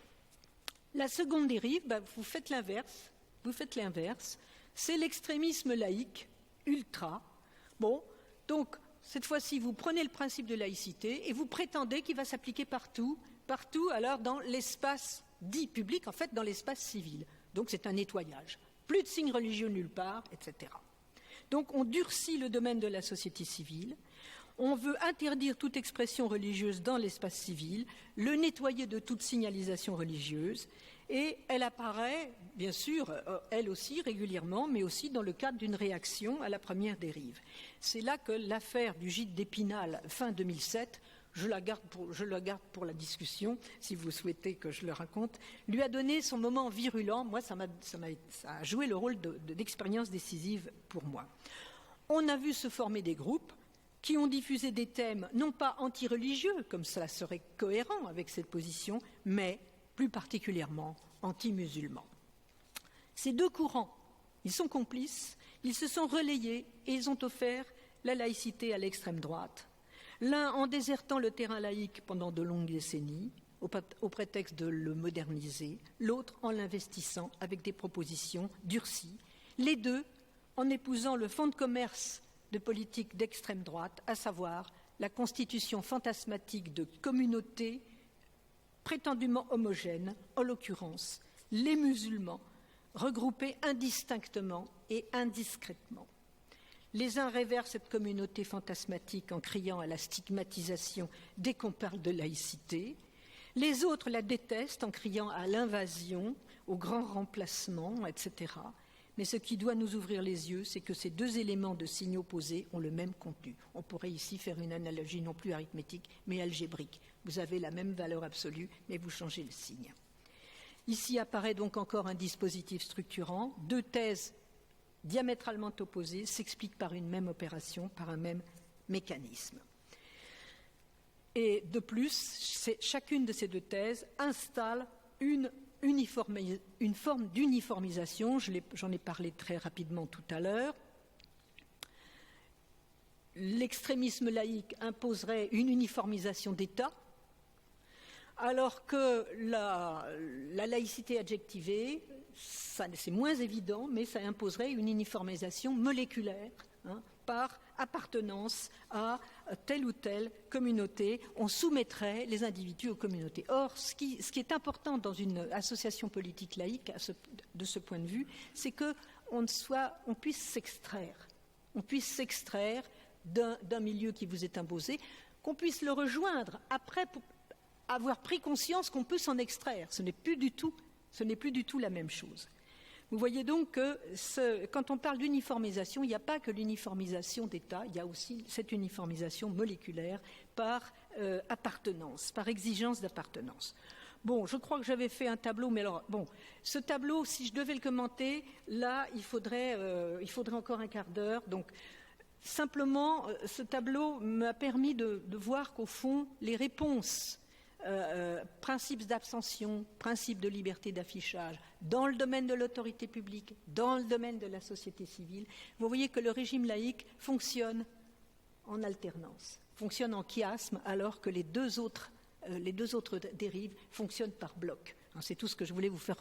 La seconde dérive, vous faites l'inverse, c'est l'extrémisme laïque ultra. Bon, donc cette fois-ci, vous prenez le principe de laïcité et vous prétendez qu'il va s'appliquer partout, alors dans l'espace dit public, en fait dans l'espace civil. Donc c'est un nettoyage. Plus de signes religieux nulle part, etc. Donc on durcit le domaine de la société civile, on veut interdire toute expression religieuse dans l'espace civil, le nettoyer de toute signalisation religieuse, et elle apparaît, bien sûr, elle aussi régulièrement, mais aussi dans le cadre d'une réaction à la première dérive. C'est là que l'affaire du gîte d'Épinal, fin 2007, je la garde pour la discussion, si vous souhaitez que je le raconte, lui a donné son moment virulent. Moi, ça a joué le rôle d'expérience décisive pour moi. On a vu se former des groupes qui ont diffusé des thèmes non pas anti-religieux, comme cela serait cohérent avec cette position, mais plus particulièrement anti-musulmans. Ces deux courants, ils sont complices, ils se sont relayés et ils ont offert la laïcité à l'extrême droite, l'un en désertant le terrain laïque pendant de longues décennies, au prétexte de le moderniser, l'autre en l'investissant avec des propositions durcies, les deux en épousant le fonds de commerce de politique d'extrême droite, à savoir la constitution fantasmatique de communautés prétendument homogènes, en l'occurrence les musulmans, regroupés indistinctement et indiscrètement. Les uns révèrent cette communauté fantasmatique en criant à la stigmatisation dès qu'on parle de laïcité, les autres la détestent en criant à l'invasion, au grand remplacement, etc. Mais ce qui doit nous ouvrir les yeux, c'est que ces deux éléments de signes opposés ont le même contenu. On pourrait ici faire une analogie non plus arithmétique, mais algébrique. Vous avez la même valeur absolue, mais vous changez le signe. Ici apparaît donc encore un dispositif structurant. Deux thèses diamétralement opposées s'expliquent par une même opération, par un même mécanisme. Et de plus, chacune de ces deux thèses installe une forme d'uniformisation, j'en ai parlé très rapidement tout à l'heure. L'extrémisme laïque imposerait une uniformisation d'État, alors que la laïcité adjectivée, c'est moins évident, mais ça imposerait une uniformisation moléculaire, par appartenance à telle ou telle communauté. On soumettrait les individus aux communautés. Or, ce qui est important dans une association politique laïque, de ce point de vue, c'est que on puisse s'extraire. On puisse s'extraire d'un milieu qui vous est imposé, qu'on puisse le rejoindre après pour avoir pris conscience qu'on peut s'en extraire. Ce n'est plus du tout la même chose. Vous voyez donc que quand on parle d'uniformisation, il n'y a pas que l'uniformisation d'État, il y a aussi cette uniformisation moléculaire par appartenance, par exigence d'appartenance. Bon, je crois que j'avais fait un tableau, mais alors, bon, ce tableau, si je devais le commenter, là, il faudrait encore un quart d'heure. Donc, simplement, ce tableau m'a permis de voir qu'au fond, les réponses, principes d'abstention, principes de liberté d'affichage, dans le domaine de l'autorité publique, dans le domaine de la société civile, vous voyez que le régime laïque fonctionne en alternance, fonctionne en chiasme, alors que les deux autres dérives fonctionnent par bloc. C'est tout ce que je voulais vous faire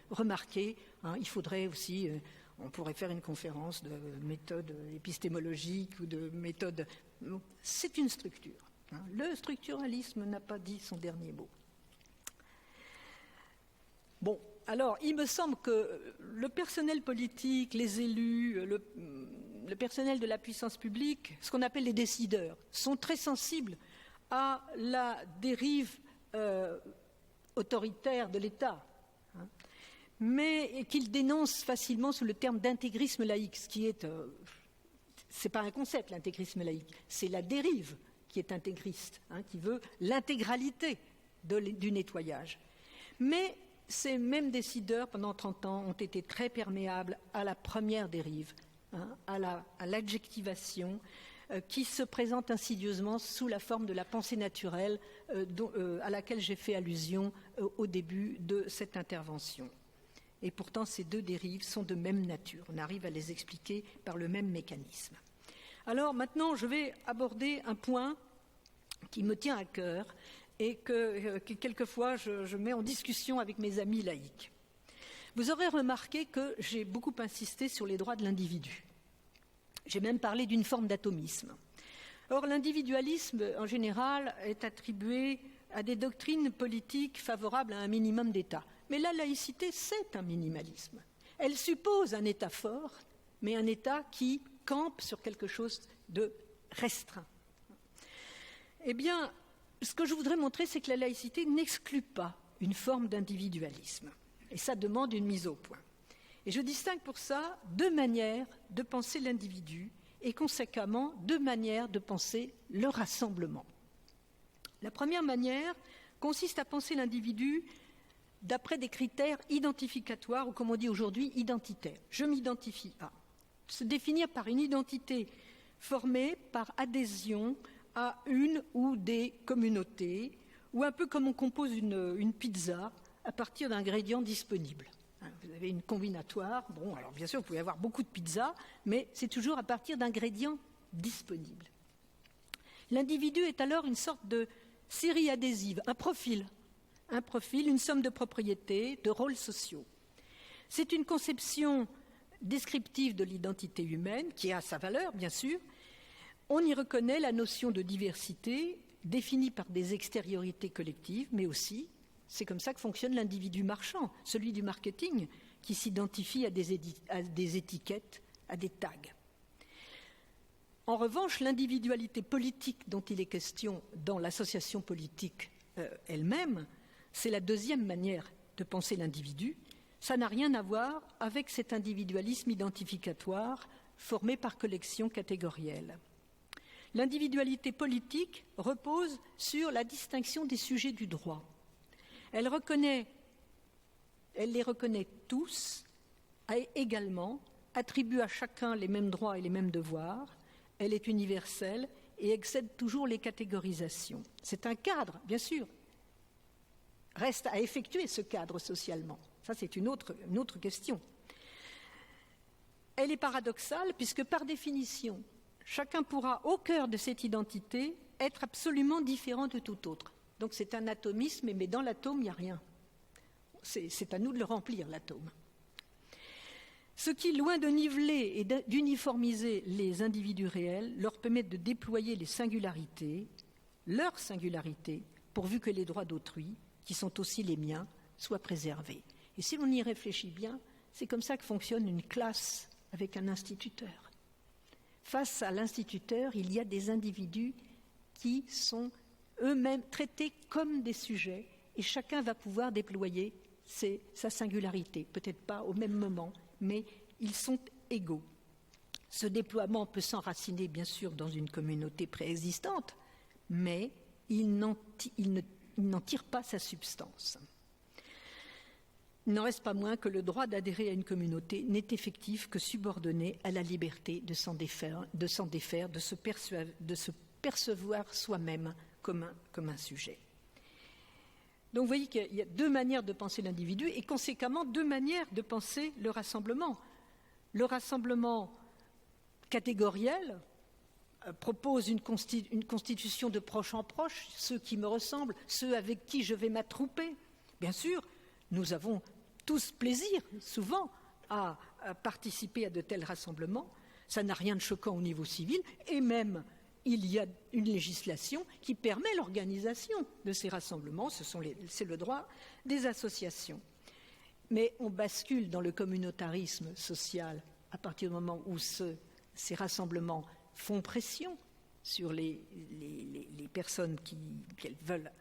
remarquer. Il faudrait aussi, on pourrait faire une conférence de méthode épistémologique ou de méthode. C'est une structure. Le structuralisme n'a pas dit son dernier mot. Bon, alors, il me semble que le personnel politique, les élus, le personnel de la puissance publique, ce qu'on appelle les décideurs, sont très sensibles à la dérive autoritaire de l'État, mais qu'ils dénoncent facilement sous le terme d'intégrisme laïque, ce qui est... c'est pas un concept, l'intégrisme laïque, c'est la dérive qui est intégriste, qui veut l'intégralité du nettoyage. Mais ces mêmes décideurs, pendant 30 ans, ont été très perméables à la première dérive, à l'adjectivation, qui se présente insidieusement sous la forme de la pensée naturelle à laquelle j'ai fait allusion au début de cette intervention. Et pourtant, ces deux dérives sont de même nature. On arrive à les expliquer par le même mécanisme. Alors maintenant, je vais aborder un point qui me tient à cœur et que quelquefois je mets en discussion avec mes amis laïcs. Vous aurez remarqué que j'ai beaucoup insisté sur les droits de l'individu. J'ai même parlé d'une forme d'atomisme. Or, l'individualisme, en général, est attribué à des doctrines politiques favorables à un minimum d'État. Mais la laïcité, c'est un minimalisme. Elle suppose un État fort, mais un État qui campe sur quelque chose de restreint. Eh bien, ce que je voudrais montrer, c'est que la laïcité n'exclut pas une forme d'individualisme. Et ça demande une mise au point. Et je distingue pour ça deux manières de penser l'individu et conséquemment deux manières de penser le rassemblement. La première manière consiste à penser l'individu d'après des critères identificatoires ou, comme on dit aujourd'hui, identitaires. Je m'identifie à. Se définir par une identité formée par adhésion à une ou des communautés, ou un peu comme on compose une pizza à partir d'ingrédients disponibles. Vous avez une combinatoire, bon, alors bien sûr, vous pouvez avoir beaucoup de pizzas, mais c'est toujours à partir d'ingrédients disponibles. L'individu est alors une sorte de série adhésive, un profil, une somme de propriétés, de rôles sociaux. C'est une conception descriptive de l'identité humaine, qui a sa valeur, bien sûr. On y reconnaît la notion de diversité, définie par des extériorités collectives, mais aussi, c'est comme ça que fonctionne l'individu marchand, celui du marketing, qui s'identifie à des étiquettes, à des tags. En revanche, l'individualité politique dont il est question dans l'association politique elle-même, c'est la deuxième manière de penser l'individu. Ça n'a rien à voir avec cet individualisme identificatoire formé par collection catégorielle. L'individualité politique repose sur la distinction des sujets du droit. Elle les reconnaît tous, également, attribue à chacun les mêmes droits et les mêmes devoirs. Elle est universelle et excède toujours les catégorisations. C'est un cadre, bien sûr. Reste à effectuer ce cadre socialement. Ça, c'est une autre question. Elle est paradoxale puisque, par définition, chacun pourra, au cœur de cette identité, être absolument différent de tout autre. Donc c'est un atomisme, mais dans l'atome, il n'y a rien. C'est à nous de le remplir, l'atome. Ce qui, loin de niveler et d'uniformiser les individus réels, leur permet de déployer les singularités, leurs singularités, pourvu que les droits d'autrui, qui sont aussi les miens, soient préservés. Et si l'on y réfléchit bien, C'est comme ça que fonctionne une classe avec un instituteur. Face à l'instituteur, il y a des individus qui sont eux-mêmes traités comme des sujets et chacun va pouvoir déployer sa singularité. Peut-être pas au même moment, mais ils sont égaux. Ce déploiement peut s'enraciner, bien sûr, dans une communauté préexistante, mais il n'en tire pas sa substance. Il n'en reste pas moins que le droit d'adhérer à une communauté n'est effectif que subordonné à la liberté de s'en défaire, de se percevoir soi-même comme un sujet. Donc vous voyez qu'il y a deux manières de penser l'individu et conséquemment deux manières de penser le rassemblement. Le rassemblement catégoriel propose une constitution de proche en proche, ceux qui me ressemblent, ceux avec qui je vais m'attrouper. Bien sûr, nous avons tous plaisir, souvent, à participer à de tels rassemblements. Ça n'a rien de choquant au niveau civil, et même il y a une législation qui permet l'organisation de ces rassemblements, c'est le droit des associations. Mais on bascule dans le communautarisme social à partir du moment où ces rassemblements font pression sur les personnes qu'elles veulent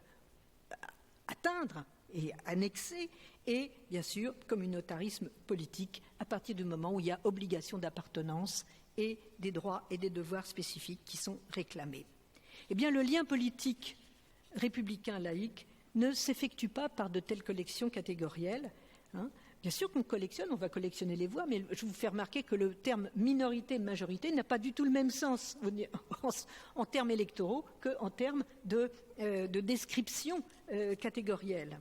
atteindre et annexer, et bien sûr communautarisme politique à partir du moment où il y a obligation d'appartenance et des droits et des devoirs spécifiques qui sont réclamés. Eh bien, le lien politique républicain laïque ne s'effectue pas par de telles collections catégorielles. Bien sûr qu'on collectionne, on va collectionner les voix, mais je vous fais remarquer que le terme minorité-majorité n'a pas du tout le même sens en termes électoraux qu'en termes de description catégorielle.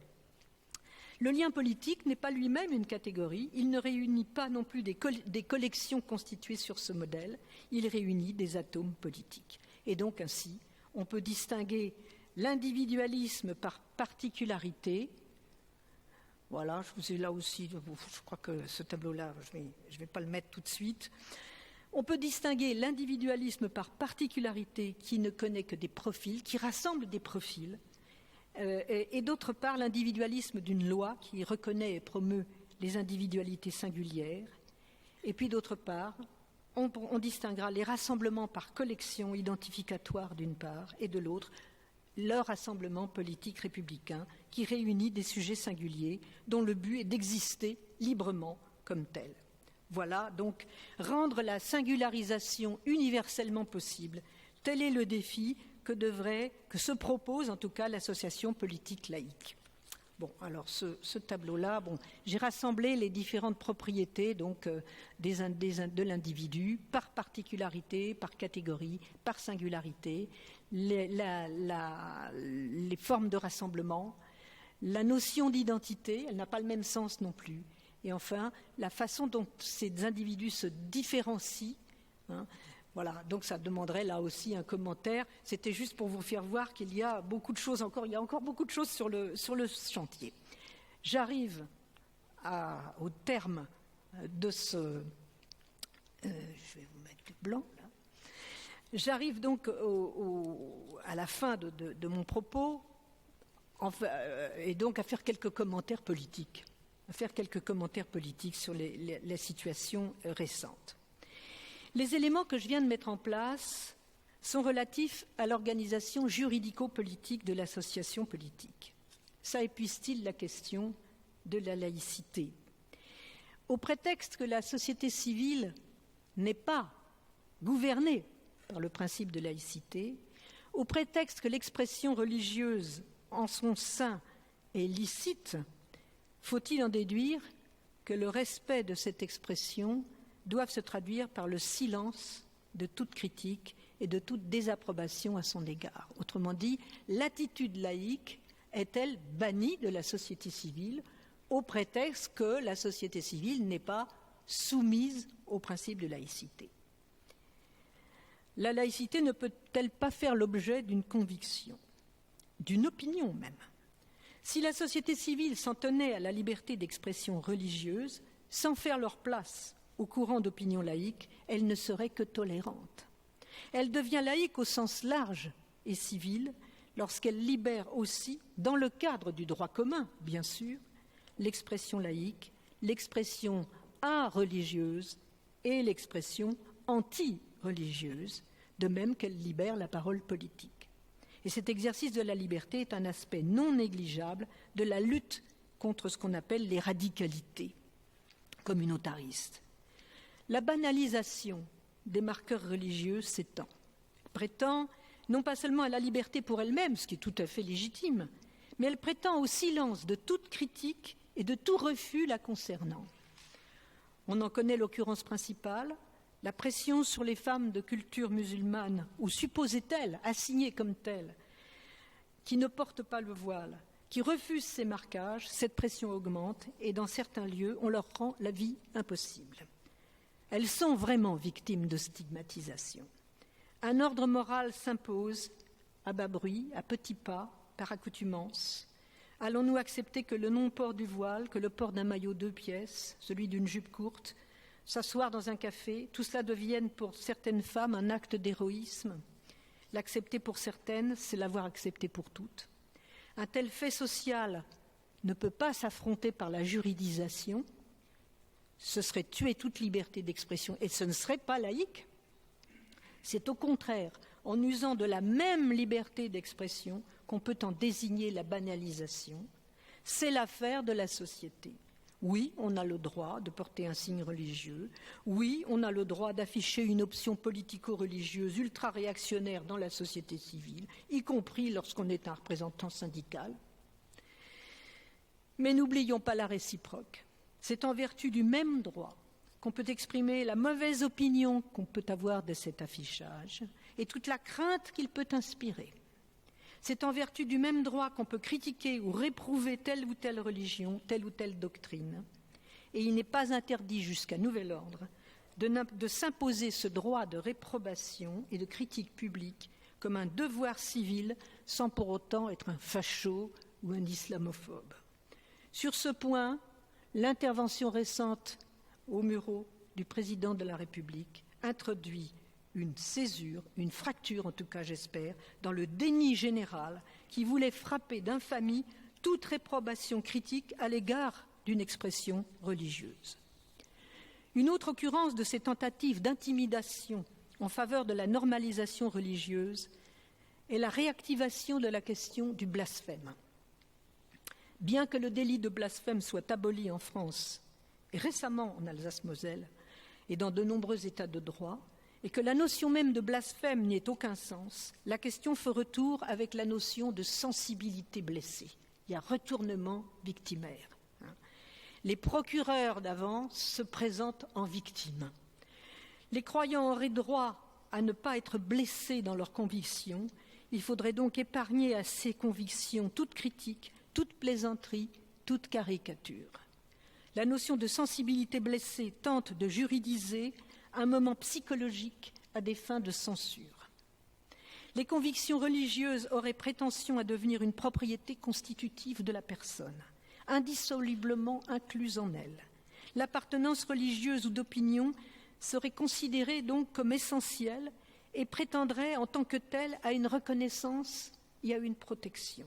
Le lien politique n'est pas lui-même une catégorie, il ne réunit pas non plus des collections constituées sur ce modèle, il réunit des atomes politiques. Et donc ainsi, on peut distinguer l'individualisme par particularité. Voilà, je vous ai là aussi, je crois que ce tableau-là, je ne vais pas le mettre tout de suite. On peut distinguer l'individualisme par particularité qui ne connaît que des profils, qui rassemble des profils, et d'autre part l'individualisme d'une loi qui reconnaît et promeut les individualités singulières. Et puis d'autre part, on distinguera les rassemblements par collection identificatoire d'une part, et de l'autre, leur rassemblement politique républicain qui réunit des sujets singuliers dont le but est d'exister librement comme tel. Voilà, donc, rendre la singularisation universellement possible, tel est le défi que se propose en tout cas l'association politique laïque. Bon, alors ce tableau-là, j'ai rassemblé les différentes propriétés donc, de l'individu par particularité, par catégorie, par singularité, les formes de rassemblement, la notion d'identité, elle n'a pas le même sens non plus, et enfin la façon dont ces individus se différencient. Voilà, donc ça demanderait là aussi un commentaire. C'était juste pour vous faire voir qu'il y a beaucoup de choses encore, il y a encore beaucoup de choses sur le chantier. J'arrive au terme de ce... je vais vous mettre du blanc là. J'arrive donc à la fin de mon propos et donc à faire quelques commentaires politiques, sur les situations récentes. Les éléments que je viens de mettre en place sont relatifs à l'organisation juridico-politique de l'association politique. Ça épuise-t-il la question de la laïcité? Au prétexte que la société civile n'est pas gouvernée par le principe de laïcité, au prétexte que l'expression religieuse en son sein est licite, faut-il en déduire que le respect de cette expression doivent se traduire par le silence de toute critique et de toute désapprobation à son égard. Autrement dit, l'attitude laïque est-elle bannie de la société civile au prétexte que la société civile n'est pas soumise au principe de laïcité? La laïcité ne peut-elle pas faire l'objet d'une conviction, d'une opinion même? Si la société civile s'en tenait à la liberté d'expression religieuse, sans faire leur place au courant d'opinion laïque, elle ne serait que tolérante. Elle devient laïque au sens large et civil lorsqu'elle libère aussi, dans le cadre du droit commun, bien sûr, l'expression laïque, l'expression a-religieuse et l'expression anti-religieuse, de même qu'elle libère la parole politique. Et cet exercice de la liberté est un aspect non négligeable de la lutte contre ce qu'on appelle les radicalités communautaristes. La banalisation des marqueurs religieux s'étend, prétend non pas seulement à la liberté pour elle-même, ce qui est tout à fait légitime, mais elle prétend au silence de toute critique et de tout refus la concernant. On en connaît l'occurrence principale, la pression sur les femmes de culture musulmane, ou supposait-elle, assignées comme telles, qui ne portent pas le voile, qui refusent ces marquages. Cette pression augmente et dans certains lieux, on leur rend la vie impossible. Elles sont vraiment victimes de stigmatisation. Un ordre moral s'impose à bas bruit, à petits pas, par accoutumance. Allons-nous accepter que le non-port du voile, que le port d'un maillot 2 pièces, celui d'une jupe courte, s'asseoir dans un café, tout cela devienne pour certaines femmes un acte d'héroïsme? L'accepter pour certaines, c'est l'avoir accepté pour toutes. Un tel fait social ne peut pas s'affronter par la juridisation. Ce serait tuer toute liberté d'expression et ce ne serait pas laïque. C'est au contraire en usant de la même liberté d'expression qu'on peut en désigner la banalisation. C'est l'affaire de la société. Oui, on a le droit de porter un signe religieux. Oui, on a le droit d'afficher une option politico-religieuse ultra-réactionnaire dans la société civile, y compris lorsqu'on est un représentant syndical. Mais n'oublions pas la réciproque. C'est en vertu du même droit qu'on peut exprimer la mauvaise opinion qu'on peut avoir de cet affichage et toute la crainte qu'il peut inspirer. C'est en vertu du même droit qu'on peut critiquer ou réprouver telle ou telle religion, telle ou telle doctrine. Et il n'est pas interdit jusqu'à nouvel ordre de s'imposer ce droit de réprobation et de critique publique comme un devoir civil sans pour autant être un facho ou un islamophobe. Sur ce point, l'intervention récente aux Mureaux du président de la République introduit une césure, une fracture en tout cas j'espère, dans le déni général qui voulait frapper d'infamie toute réprobation critique à l'égard d'une expression religieuse. Une autre occurrence de ces tentatives d'intimidation en faveur de la normalisation religieuse est la réactivation de la question du blasphème. Bien que le délit de blasphème soit aboli en France et récemment en Alsace-Moselle et dans de nombreux États de droit, et que la notion même de blasphème n'ait aucun sens, la question fait retour avec la notion de sensibilité blessée. Il y a retournement victimaire. Les procureurs d'avance se présentent en victimes. Les croyants auraient droit à ne pas être blessés dans leurs convictions. Il faudrait donc épargner à ces convictions toute critique, toute plaisanterie, toute caricature. La notion de sensibilité blessée tente de juridiser un moment psychologique à des fins de censure. Les convictions religieuses auraient prétention à devenir une propriété constitutive de la personne, indissolublement incluse en elle. L'appartenance religieuse ou d'opinion serait considérée donc comme essentielle et prétendrait en tant que telle à une reconnaissance et à une protection.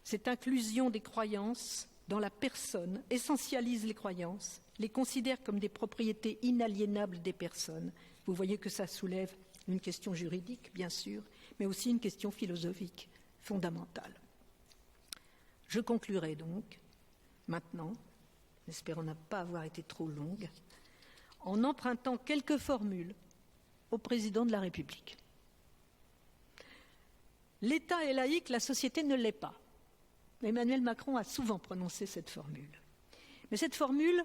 Cette inclusion des croyances dans la personne essentialise les croyances, les considère comme des propriétés inaliénables des personnes. Vous voyez que ça soulève une question juridique, bien sûr, mais aussi une question philosophique fondamentale. Je conclurai donc, maintenant, espérons ne pas avoir été trop longue, en empruntant quelques formules au président de la République. L'État est laïque, la société ne l'est pas. Emmanuel Macron a souvent prononcé cette formule. Mais cette formule,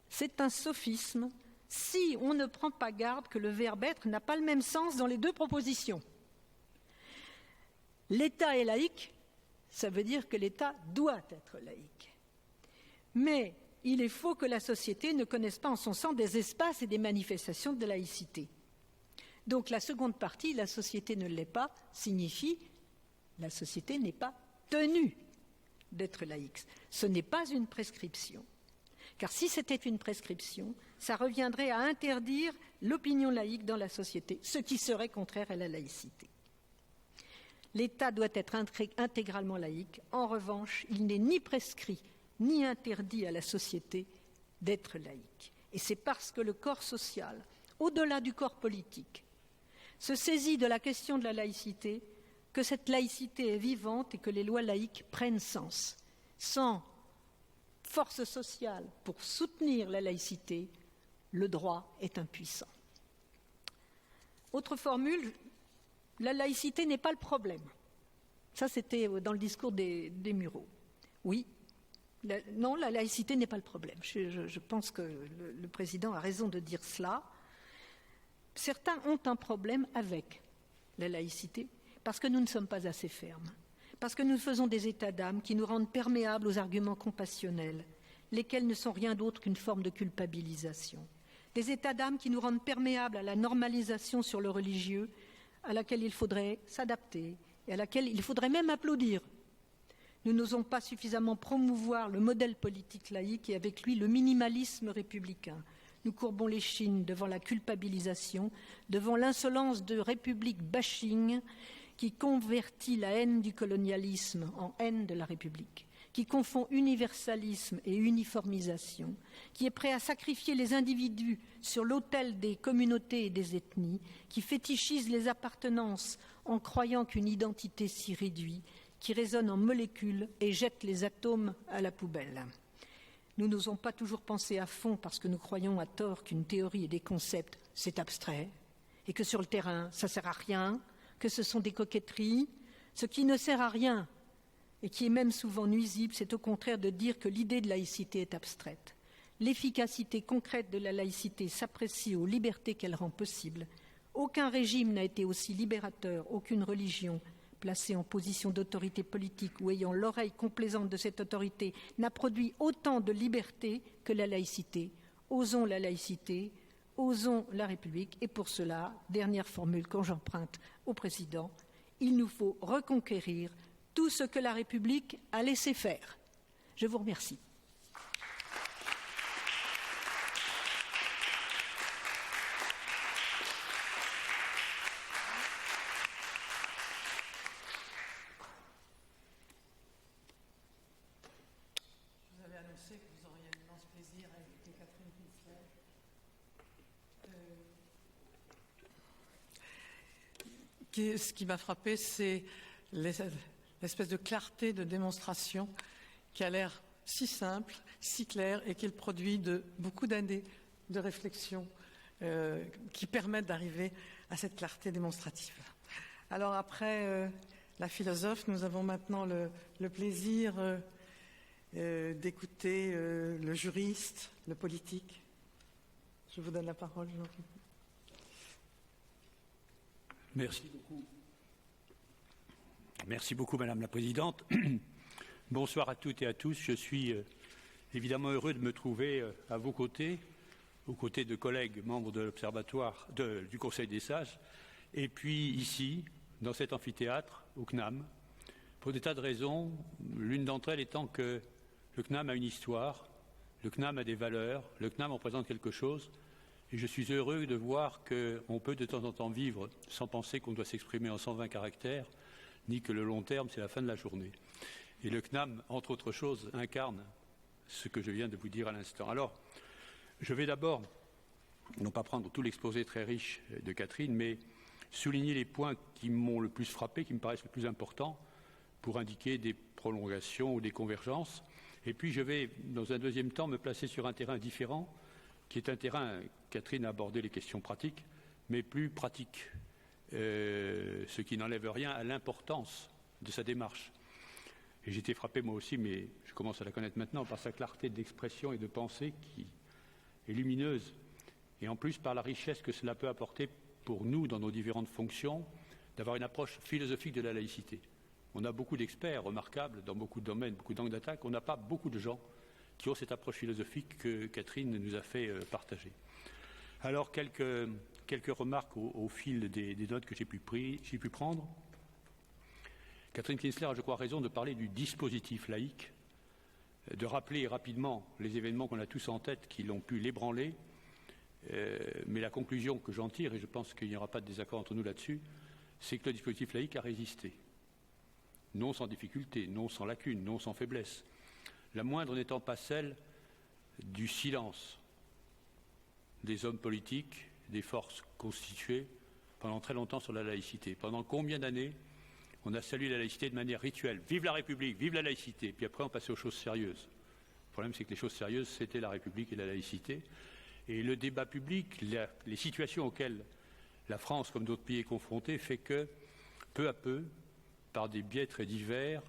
c'est un sophisme si on ne prend pas garde que le verbe être n'a pas le même sens dans les deux propositions. L'État est laïque, ça veut dire que l'État doit être laïque. Mais il est faux que la société ne connaisse pas en son sein des espaces et des manifestations de laïcité. Donc la seconde partie, la société ne l'est pas, signifie la société n'est pas tenue d'être laïque. Ce n'est pas une prescription. Car si c'était une prescription, ça reviendrait à interdire l'opinion laïque dans la société, ce qui serait contraire à la laïcité. L'État doit être intégralement laïque. En revanche, il n'est ni prescrit ni interdit à la société d'être laïque. Et c'est parce que le corps social, au-delà du corps politique, se saisit de la question de la laïcité que cette laïcité est vivante et que les lois laïques prennent sens. Sans force sociale pour soutenir la laïcité, le droit est impuissant. Autre formule, la laïcité n'est pas le problème. Ça, c'était dans le discours des Mureaux. Oui, non, la laïcité n'est pas le problème. Je pense que le président a raison de dire cela. Certains ont un problème avec la laïcité parce que nous ne sommes pas assez fermes, parce que nous faisons des états d'âme qui nous rendent perméables aux arguments compassionnels, lesquels ne sont rien d'autre qu'une forme de culpabilisation. Des états d'âme qui nous rendent perméables à la normalisation sur le religieux, à laquelle il faudrait s'adapter et à laquelle il faudrait même applaudir. Nous n'osons pas suffisamment promouvoir le modèle politique laïque et avec lui le minimalisme républicain. Nous courbons l'échine devant la culpabilisation, devant l'insolence de république bashing qui convertit la haine du colonialisme en haine de la République, qui confond universalisme et uniformisation, qui est prêt à sacrifier les individus sur l'autel des communautés et des ethnies, qui fétichise les appartenances en croyant qu'une identité s'y réduit, qui résonne en molécules et jette les atomes à la poubelle. Nous n'osons pas toujours penser à fond parce que nous croyons à tort qu'une théorie et des concepts, c'est abstrait, et que sur le terrain, ça ne sert à rien, que ce sont des coquetteries. Ce qui ne sert à rien, et qui est même souvent nuisible, c'est au contraire de dire que l'idée de laïcité est abstraite. L'efficacité concrète de la laïcité s'apprécie aux libertés qu'elle rend possibles. Aucun régime n'a été aussi libérateur, aucune religion placée en position d'autorité politique ou ayant l'oreille complaisante de cette autorité n'a produit autant de liberté que la laïcité. Osons la laïcité, osons la République, et pour cela, dernière formule quand j'emprunte au président, il nous faut reconquérir tout ce que la République a laissé faire. Je vous remercie. Je vous avais annoncé que vous auriez un immense plaisir à écouter Catherine Kinsler. Ce qui m'a frappé, c'est l'espèce de clarté de démonstration qui a l'air si simple, si claire et qui est le produit de beaucoup d'années de réflexion qui permettent d'arriver à cette clarté démonstrative. Alors après la philosophe, nous avons maintenant le plaisir d'écouter le juriste, le politique. Je vous donne la parole, Jean-Philippe. Merci beaucoup. Merci beaucoup, Madame la Présidente. Bonsoir à toutes et à tous. Je suis évidemment heureux de me trouver à vos côtés, aux côtés de collègues membres de l'Observatoire du Conseil des Sages, et puis ici, dans cet amphithéâtre, au CNAM, pour des tas de raisons, l'une d'entre elles étant que le CNAM a une histoire, le CNAM a des valeurs, le CNAM représente quelque chose, et je suis heureux de voir qu'on peut de temps en temps vivre sans penser qu'on doit s'exprimer en 120 caractères, ni que le long terme, c'est la fin de la journée. Et le CNAM, entre autres choses, incarne ce que je viens de vous dire à l'instant. Alors, je vais d'abord, non pas prendre tout l'exposé très riche de Catherine, mais souligner les points qui m'ont le plus frappé, qui me paraissent le plus importants, pour indiquer des prolongations ou des convergences. Et puis, je vais, dans un deuxième temps, me placer sur un terrain différent, qui est un terrain, Catherine a abordé les questions pratiques, mais plus pratique, ce qui n'enlève rien à l'importance de sa démarche. Et j'ai été frappé moi aussi, mais je commence à la connaître maintenant, par sa clarté d'expression et de pensée qui est lumineuse, et en plus par la richesse que cela peut apporter pour nous dans nos différentes fonctions, d'avoir une approche philosophique de la laïcité. On a beaucoup d'experts remarquables dans beaucoup de domaines, beaucoup d'angles d'attaque, on n'a pas beaucoup de gens qui ont cette approche philosophique que Catherine nous a fait partager. Alors, quelques remarques au fil des notes que j'ai pu prendre. Catherine Kinsler a, je crois, raison de parler du dispositif laïque, de rappeler rapidement les événements qu'on a tous en tête qui l'ont pu l'ébranler, mais la conclusion que j'en tire, et je pense qu'il n'y aura pas de désaccord entre nous là-dessus, c'est que le dispositif laïque a résisté. Non sans difficulté, non sans lacune, non sans faiblesse. La moindre n'étant pas celle du silence des hommes politiques, des forces constituées pendant très longtemps sur la laïcité. Pendant combien d'années on a salué la laïcité de manière rituelle? Vive la République, vive la laïcité. Puis après on passait aux choses sérieuses. Le problème c'est que les choses sérieuses c'était la République et la laïcité. Et le débat public, les situations auxquelles la France comme d'autres pays est confrontée fait que peu à peu, par des biais très divers,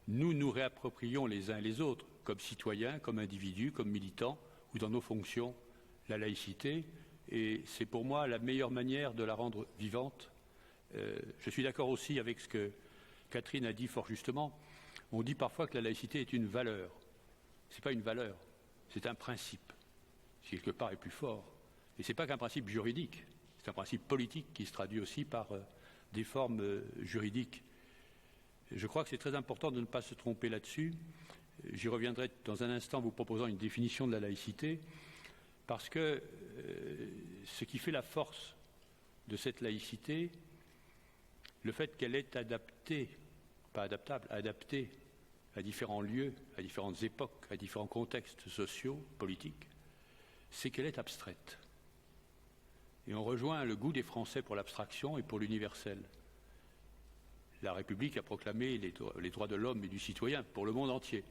nous nous réapproprions les uns et les autres, comme citoyens, comme individus, comme militants, ou dans nos fonctions, la laïcité. Et c'est pour moi la meilleure manière de la rendre vivante. Je suis d'accord aussi avec ce que Catherine a dit fort justement. On dit parfois que la laïcité est une valeur. Ce n'est pas une valeur, c'est un principe, qui quelque part est plus fort. Et ce n'est pas qu'un principe juridique, c'est un principe politique qui se traduit aussi par des formes juridiques. Je crois que c'est très important de ne pas se tromper là-dessus. J'y reviendrai dans un instant en vous proposant une définition de la laïcité, parce que ce qui fait la force de cette laïcité, le fait qu'elle est adaptée, pas adaptable, adaptée à différents lieux, à différentes époques, à différents contextes sociaux, politiques, c'est qu'elle est abstraite. Et on rejoint le goût des Français pour l'abstraction et pour l'universel. La République a proclamé les droits de l'homme et du citoyen pour le monde entier.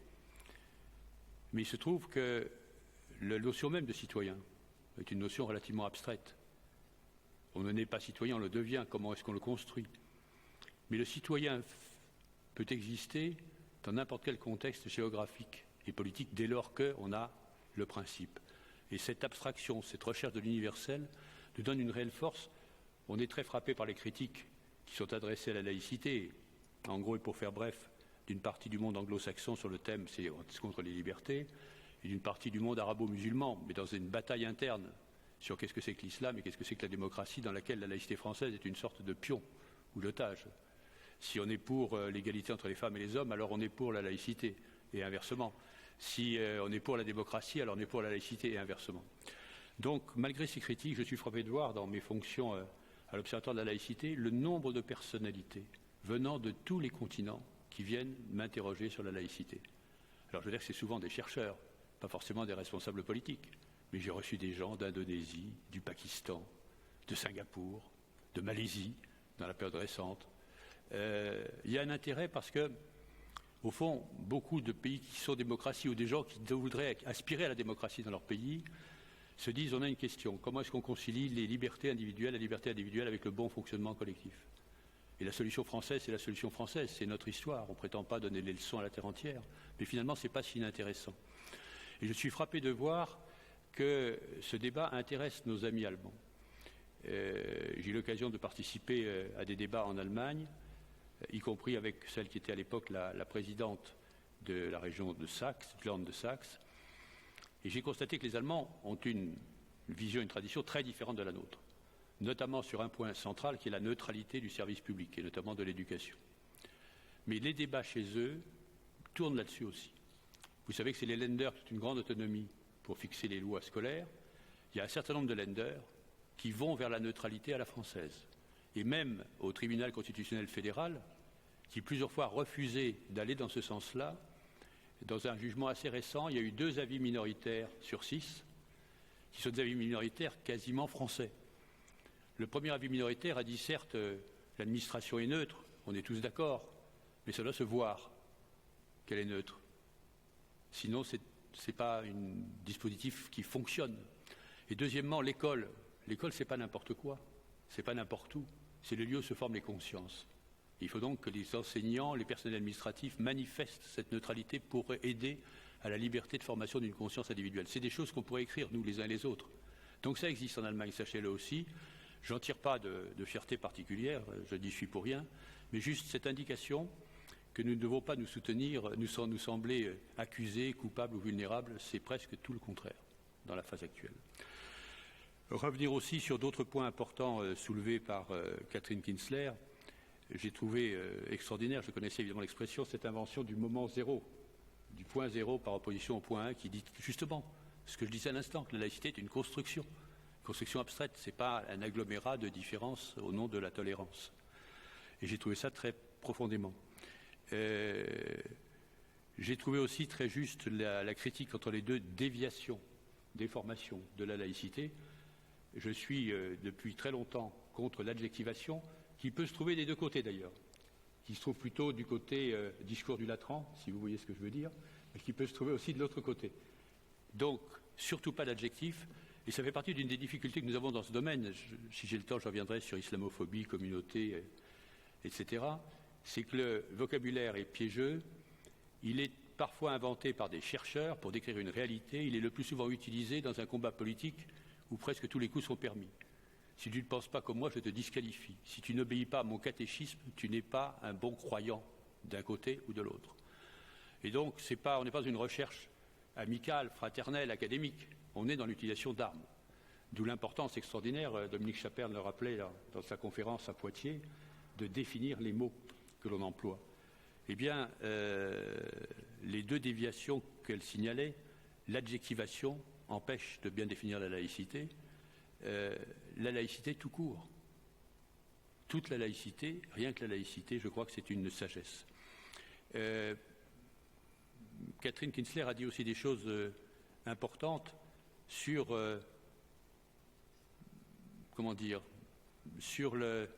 Mais il se trouve que la notion même de citoyen est une notion relativement abstraite. On ne naît pas citoyen, on le devient. Comment est-ce qu'on le construit? Mais le citoyen peut exister dans n'importe quel contexte géographique et politique dès lors qu'on a le principe. Et cette abstraction, cette recherche de l'universel nous donne une réelle force. On est très frappé par les critiques qui sont adressées à la laïcité, en gros et pour faire bref, d'une partie du monde anglo-saxon sur le thème c'est contre les libertés, et d'une partie du monde arabo-musulman, mais dans une bataille interne sur qu'est-ce que c'est que l'islam et qu'est-ce que c'est que la démocratie, dans laquelle la laïcité française est une sorte de pion ou d'otage. Si on est pour l'égalité entre les femmes et les hommes, alors on est pour la laïcité, et inversement. Si on est pour la démocratie, alors on est pour la laïcité, et inversement. Donc, malgré ces critiques, je suis frappé de voir dans mes fonctions à l'Observatoire de la laïcité le nombre de personnalités venant de tous les continents qui viennent m'interroger sur la laïcité. Alors, je veux dire que c'est souvent des chercheurs, pas forcément des responsables politiques, mais j'ai reçu des gens d'Indonésie, du Pakistan, de Singapour, de Malaisie, dans la période récente. Il y a un intérêt parce que, au fond, beaucoup de pays qui sont démocraties ou des gens qui voudraient aspirer à la démocratie dans leur pays se disent on a une question, comment est-ce qu'on concilie les libertés individuelles, la liberté individuelle avec le bon fonctionnement collectif? Et la solution française, c'est la solution française, c'est notre histoire. On ne prétend pas donner les leçons à la terre entière, mais finalement, ce n'est pas si inintéressant. Et je suis frappé de voir que ce débat intéresse nos amis allemands. J'ai eu l'occasion de participer à des débats en Allemagne, y compris avec celle qui était à l'époque la présidente de la région de Saxe, du Land de Saxe. Et j'ai constaté que les Allemands ont une vision, une tradition très différente de la nôtre, notamment sur un point central qui est la neutralité du service public, et notamment de l'éducation. Mais les débats chez eux tournent là-dessus aussi. Vous savez que c'est les Länder qui ont une grande autonomie pour fixer les lois scolaires. Il y a un certain nombre de Länder qui vont vers la neutralité à la française. Et même au tribunal constitutionnel fédéral, qui plusieurs fois a refusé d'aller dans ce sens-là, dans un jugement assez récent, il y a eu 2 avis minoritaires sur 6, qui sont des avis minoritaires quasiment français. Le premier avis minoritaire a dit certes, l'administration est neutre, on est tous d'accord, mais ça doit se voir qu'elle est neutre. Sinon, ce n'est pas un dispositif qui fonctionne. Et deuxièmement, l'école. L'école, ce n'est pas n'importe quoi, ce n'est pas n'importe où, c'est le lieu où se forment les consciences. Il faut donc que les enseignants, les personnels administratifs manifestent cette neutralité pour aider à la liberté de formation d'une conscience individuelle. C'est des choses qu'on pourrait écrire, nous, les uns et les autres. Donc ça existe en Allemagne, sachez-le aussi. Je n'en tire pas de fierté particulière, je n'y suis pour rien, mais juste cette indication que nous ne devons pas nous soutenir, nous sembler accusés, coupables ou vulnérables, c'est presque tout le contraire dans la phase actuelle. Revenir aussi sur d'autres points importants soulevés par Catherine Kinzler. J'ai trouvé extraordinaire, je connaissais évidemment l'expression, cette invention du moment zéro, du point zéro par opposition au point 1, qui dit justement ce que je disais à l'instant, que la laïcité est une construction abstraite, ce n'est pas un agglomérat de différences au nom de la tolérance. Et j'ai trouvé ça très profondément. J'ai trouvé aussi très juste la critique entre les deux déviations, déformations de la laïcité. Je suis depuis très longtemps contre l'adjectivation, qui peut se trouver des deux côtés d'ailleurs, qui se trouve plutôt du côté discours du latran, si vous voyez ce que je veux dire, mais qui peut se trouver aussi de l'autre côté. Donc, surtout pas d'adjectif, et ça fait partie d'une des difficultés que nous avons dans ce domaine. Si j'ai le temps, je reviendrai sur islamophobie, communauté, etc. C'est que le vocabulaire est piégeux, il est parfois inventé par des chercheurs pour décrire une réalité, il est le plus souvent utilisé dans un combat politique où presque tous les coups sont permis. Si tu ne penses pas comme moi, je te disqualifie. Si tu n'obéis pas à mon catéchisme, tu n'es pas un bon croyant d'un côté ou de l'autre. Et donc, on n'est pas dans une recherche amicale, fraternelle, académique. On est dans l'utilisation d'armes. D'où l'importance extraordinaire, Dominique Chaperle le rappelait dans sa conférence à Poitiers, de définir les mots que l'on emploie. Eh bien, les deux déviations qu'elle signalait, l'adjectivation empêche de bien définir la laïcité tout court. Toute la laïcité, rien que la laïcité, je crois que c'est une sagesse. Catherine Kinsler a dit aussi des choses importantes sur, sur le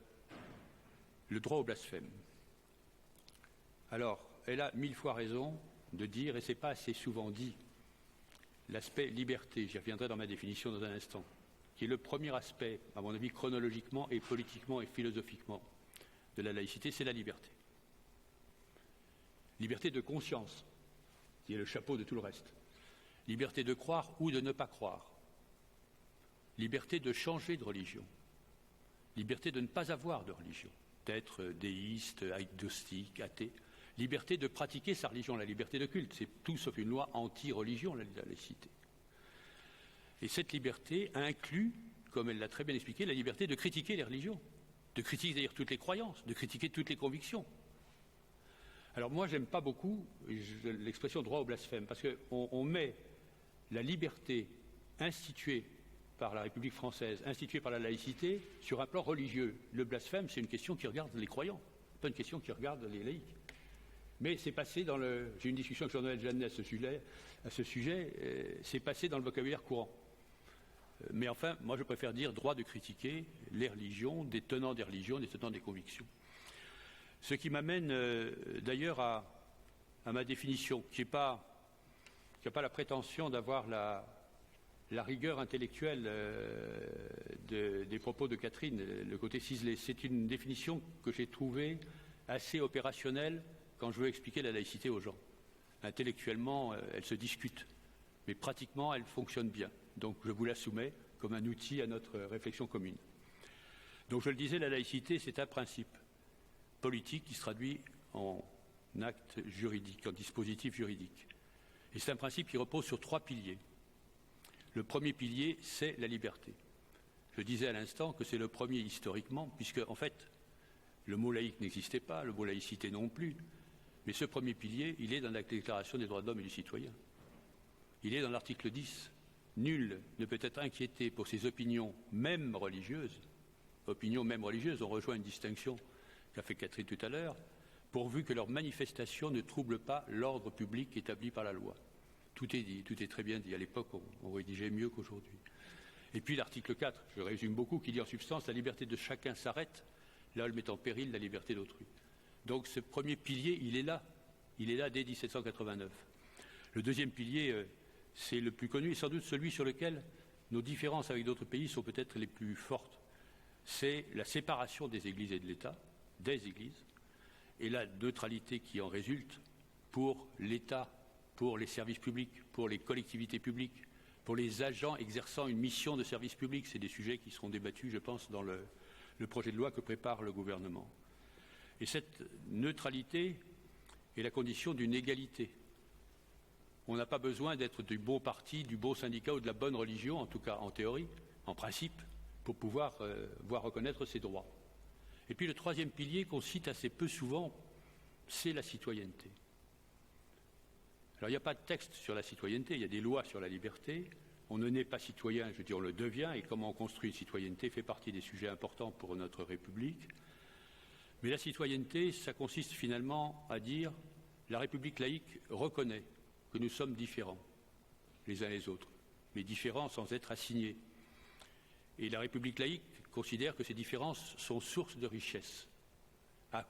droit au blasphème. Alors, elle a 1000 fois raison de dire, et ce n'est pas assez souvent dit, l'aspect liberté, j'y reviendrai dans ma définition dans un instant, qui est le premier aspect, à mon avis, chronologiquement et politiquement et philosophiquement de la laïcité, c'est la liberté. Liberté de conscience, qui est le chapeau de tout le reste. Liberté de croire ou de ne pas croire. Liberté de changer de religion. Liberté de ne pas avoir de religion, d'être déiste, agnostique, athée. Liberté de pratiquer sa religion, la liberté de culte. C'est tout sauf une loi anti-religion, la laïcité. Et cette liberté inclut, comme elle l'a très bien expliqué, la liberté de critiquer les religions, de critiquer d'ailleurs toutes les croyances, de critiquer toutes les convictions. Alors moi, j'aime pas beaucoup l'expression droit au blasphème, parce qu'on met la liberté instituée par la République française, instituée par la laïcité, sur un plan religieux. Le blasphème, c'est une question qui regarde les croyants, pas une question qui regarde les laïcs. Mais c'est passé dans le... J'ai eu une discussion avec Jean-Noël Jeannet à ce sujet, c'est passé dans le vocabulaire courant. Mais enfin, moi je préfère dire droit de critiquer les religions, des tenants des religions, des tenants des convictions. Ce qui m'amène d'ailleurs à ma définition, qui n'a pas la prétention d'avoir la rigueur intellectuelle des propos de Catherine, le côté ciselé. C'est une définition que j'ai trouvée assez opérationnelle quand je veux expliquer la laïcité aux gens. Intellectuellement, elle se discute, mais pratiquement, elle fonctionne bien. Donc je vous la soumets comme un outil à notre réflexion commune. Donc je le disais, la laïcité, c'est un principe politique qui se traduit en acte juridique, en dispositif juridique. Et c'est un principe qui repose sur 3 piliers. Le premier pilier, c'est la liberté. Je disais à l'instant que c'est le premier historiquement, puisque en fait, le mot laïque n'existait pas, le mot laïcité non plus. Mais ce premier pilier, il est dans la Déclaration des droits de l'homme et du citoyen. Il est dans l'article 10. Nul ne peut être inquiété pour ses opinions, même religieuses. Opinions même religieuses, on rejoint une distinction qu'a fait Catherine tout à l'heure, pourvu que leurs manifestations ne troublent pas l'ordre public établi par la loi. Tout est dit, tout est très bien dit. À l'époque, on rédigeait mieux qu'aujourd'hui. Et puis l'article 4, je résume beaucoup, qui dit en substance, la liberté de chacun s'arrête, là elle met en péril la liberté d'autrui. Donc ce premier pilier, il est là dès 1789. Le deuxième pilier, c'est le plus connu et sans doute celui sur lequel nos différences avec d'autres pays sont peut-être les plus fortes. C'est la séparation des églises et de l'État, des églises, et la neutralité qui en résulte pour l'État, pour les services publics, pour les collectivités publiques, pour les agents exerçant une mission de service public. C'est des sujets qui seront débattus, je pense, dans le projet de loi que prépare le gouvernement. Et cette neutralité est la condition d'une égalité. On n'a pas besoin d'être du bon parti, du bon syndicat ou de la bonne religion, en tout cas en théorie, en principe, pour pouvoir voir reconnaître ses droits. Et puis le troisième pilier qu'on cite assez peu souvent, c'est la citoyenneté. Alors il n'y a pas de texte sur la citoyenneté, il y a des lois sur la liberté. On ne naît pas citoyen, je veux dire, on le devient, et comment on construit une citoyenneté fait partie des sujets importants pour notre République. Mais la citoyenneté, ça consiste finalement à dire la République laïque reconnaît que nous sommes différents les uns les autres, mais différents sans être assignés. Et la République laïque considère que ces différences sont source de richesse, à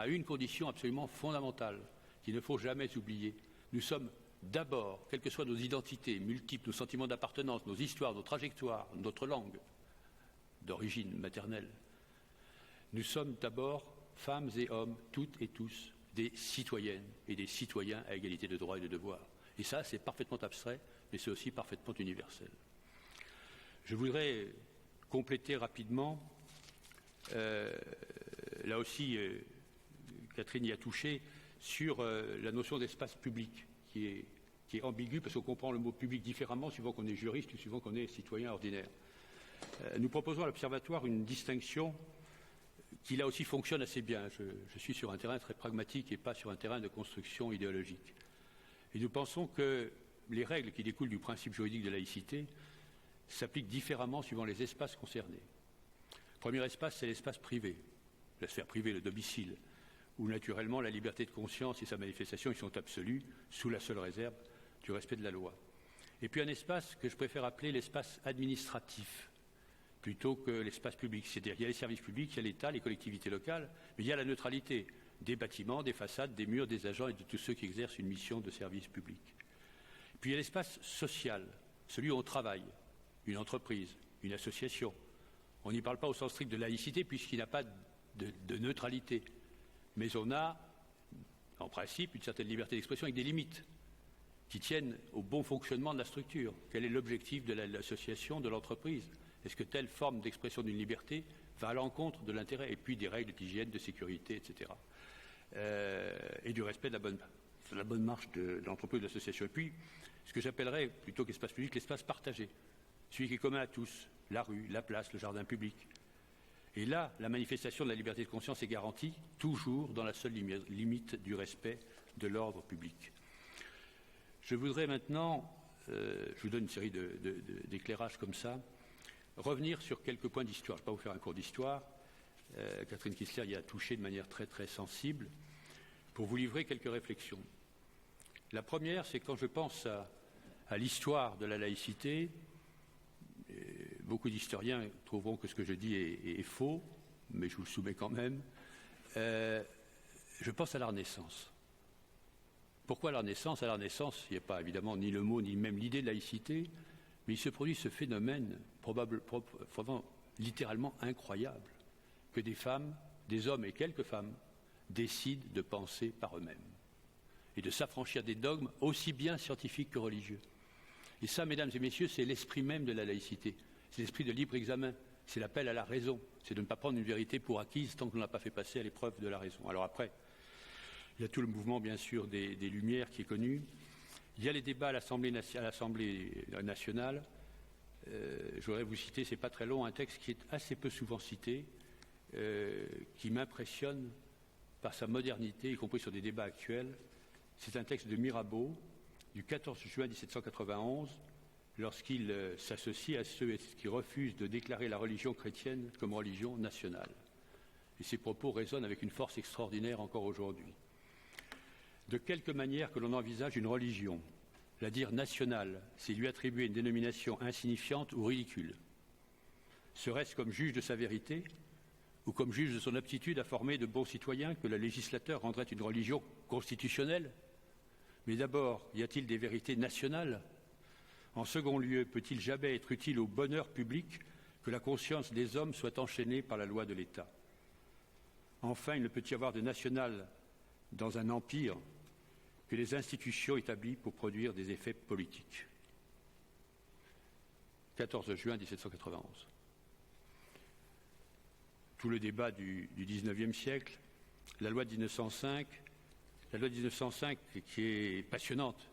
une condition absolument fondamentale, qu'il ne faut jamais oublier. Nous sommes d'abord, quelles que soient nos identités multiples, nos sentiments d'appartenance, nos histoires, nos trajectoires, notre langue d'origine maternelle, nous sommes d'abord femmes et hommes, toutes et tous, des citoyennes et des citoyens à égalité de droits et de devoirs. Et ça, c'est parfaitement abstrait, mais c'est aussi parfaitement universel. Je voudrais compléter rapidement, là aussi, Catherine y a touché, sur la notion d'espace public, qui est ambiguë, parce qu'on comprend le mot public différemment suivant qu'on est juriste ou suivant qu'on est citoyen ordinaire. Nous proposons à l'Observatoire une distinction qui là aussi fonctionne assez bien. Je suis sur un terrain très pragmatique et pas sur un terrain de construction idéologique. Et nous pensons que les règles qui découlent du principe juridique de laïcité s'appliquent différemment suivant les espaces concernés. Le premier espace, c'est l'espace privé, la sphère privée, le domicile, où naturellement la liberté de conscience et sa manifestation ils sont absolues, sous la seule réserve du respect de la loi. Et puis un espace que je préfère appeler l'espace administratif, plutôt que l'espace public. C'est-à-dire qu'il y a les services publics, il y a l'État, les collectivités locales, mais il y a la neutralité des bâtiments, des façades, des murs, des agents et de tous ceux qui exercent une mission de service public. Puis il y a l'espace social, celui où on travaille, une entreprise, une association. On n'y parle pas au sens strict de laïcité puisqu'il n'y a pas de neutralité. Mais on a, en principe, une certaine liberté d'expression avec des limites qui tiennent au bon fonctionnement de la structure. Quel est l'objectif de l'association, de l'entreprise ? Est-ce que telle forme d'expression d'une liberté va à l'encontre de l'intérêt ? Et puis des règles d'hygiène, de sécurité, etc. Et du respect de la bonne marche de l'entreprise, de l'association. Et puis, ce que j'appellerais, plutôt qu'espace public, l'espace partagé. Celui qui est commun à tous, la rue, la place, le jardin public. Et là, la manifestation de la liberté de conscience est garantie, toujours dans la seule limite du respect de l'ordre public. Je voudrais maintenant, je vous donne une série d'éclairages comme ça, revenir sur quelques points d'histoire. Je ne vais pas vous faire un cours d'histoire. Catherine Kissler y a touché de manière très très sensible, pour vous livrer quelques réflexions. La première, c'est quand je pense à l'histoire de la laïcité, beaucoup d'historiens trouveront que ce que je dis est faux, mais je vous le soumets quand même. Je pense à la Renaissance. Pourquoi la Renaissance ? À la Renaissance, il n'y a pas évidemment ni le mot, ni même l'idée de laïcité, mais il se produit ce phénomène probablement littéralement incroyable, que des femmes, des hommes et quelques femmes décident de penser par eux-mêmes et de s'affranchir des dogmes aussi bien scientifiques que religieux. Et ça, mesdames et messieurs, c'est l'esprit même de la laïcité. C'est l'esprit de libre examen. C'est l'appel à la raison. C'est de ne pas prendre une vérité pour acquise tant qu'on ne l'a pas fait passer à l'épreuve de la raison. Alors après, il y a tout le mouvement, bien sûr, des Lumières qui est connu. Il y a les débats à l'Assemblée nationale. Je voudrais vous citer, c'est pas très long, un texte qui est assez peu souvent cité, qui m'impressionne par sa modernité, y compris sur des débats actuels. C'est un texte de Mirabeau, du 14 juin 1791, lorsqu'il s'associe à ceux qui refusent de déclarer la religion chrétienne comme religion nationale. Et ces propos résonnent avec une force extraordinaire encore aujourd'hui. De quelque manière que l'on envisage une religion, la dire nationale, c'est lui attribuer une dénomination insignifiante ou ridicule. Serait-ce comme juge de sa vérité ou comme juge de son aptitude à former de bons citoyens que le législateur rendrait une religion constitutionnelle ? Mais d'abord, y a-t-il des vérités nationales ? En second lieu, peut-il jamais être utile au bonheur public que la conscience des hommes soit enchaînée par la loi de l'État ? Enfin, il ne peut y avoir de national dans un empire que les institutions établies pour produire des effets politiques. 14 juin 1791. Tout le débat du XIXe siècle, la loi de 1905, qui est passionnante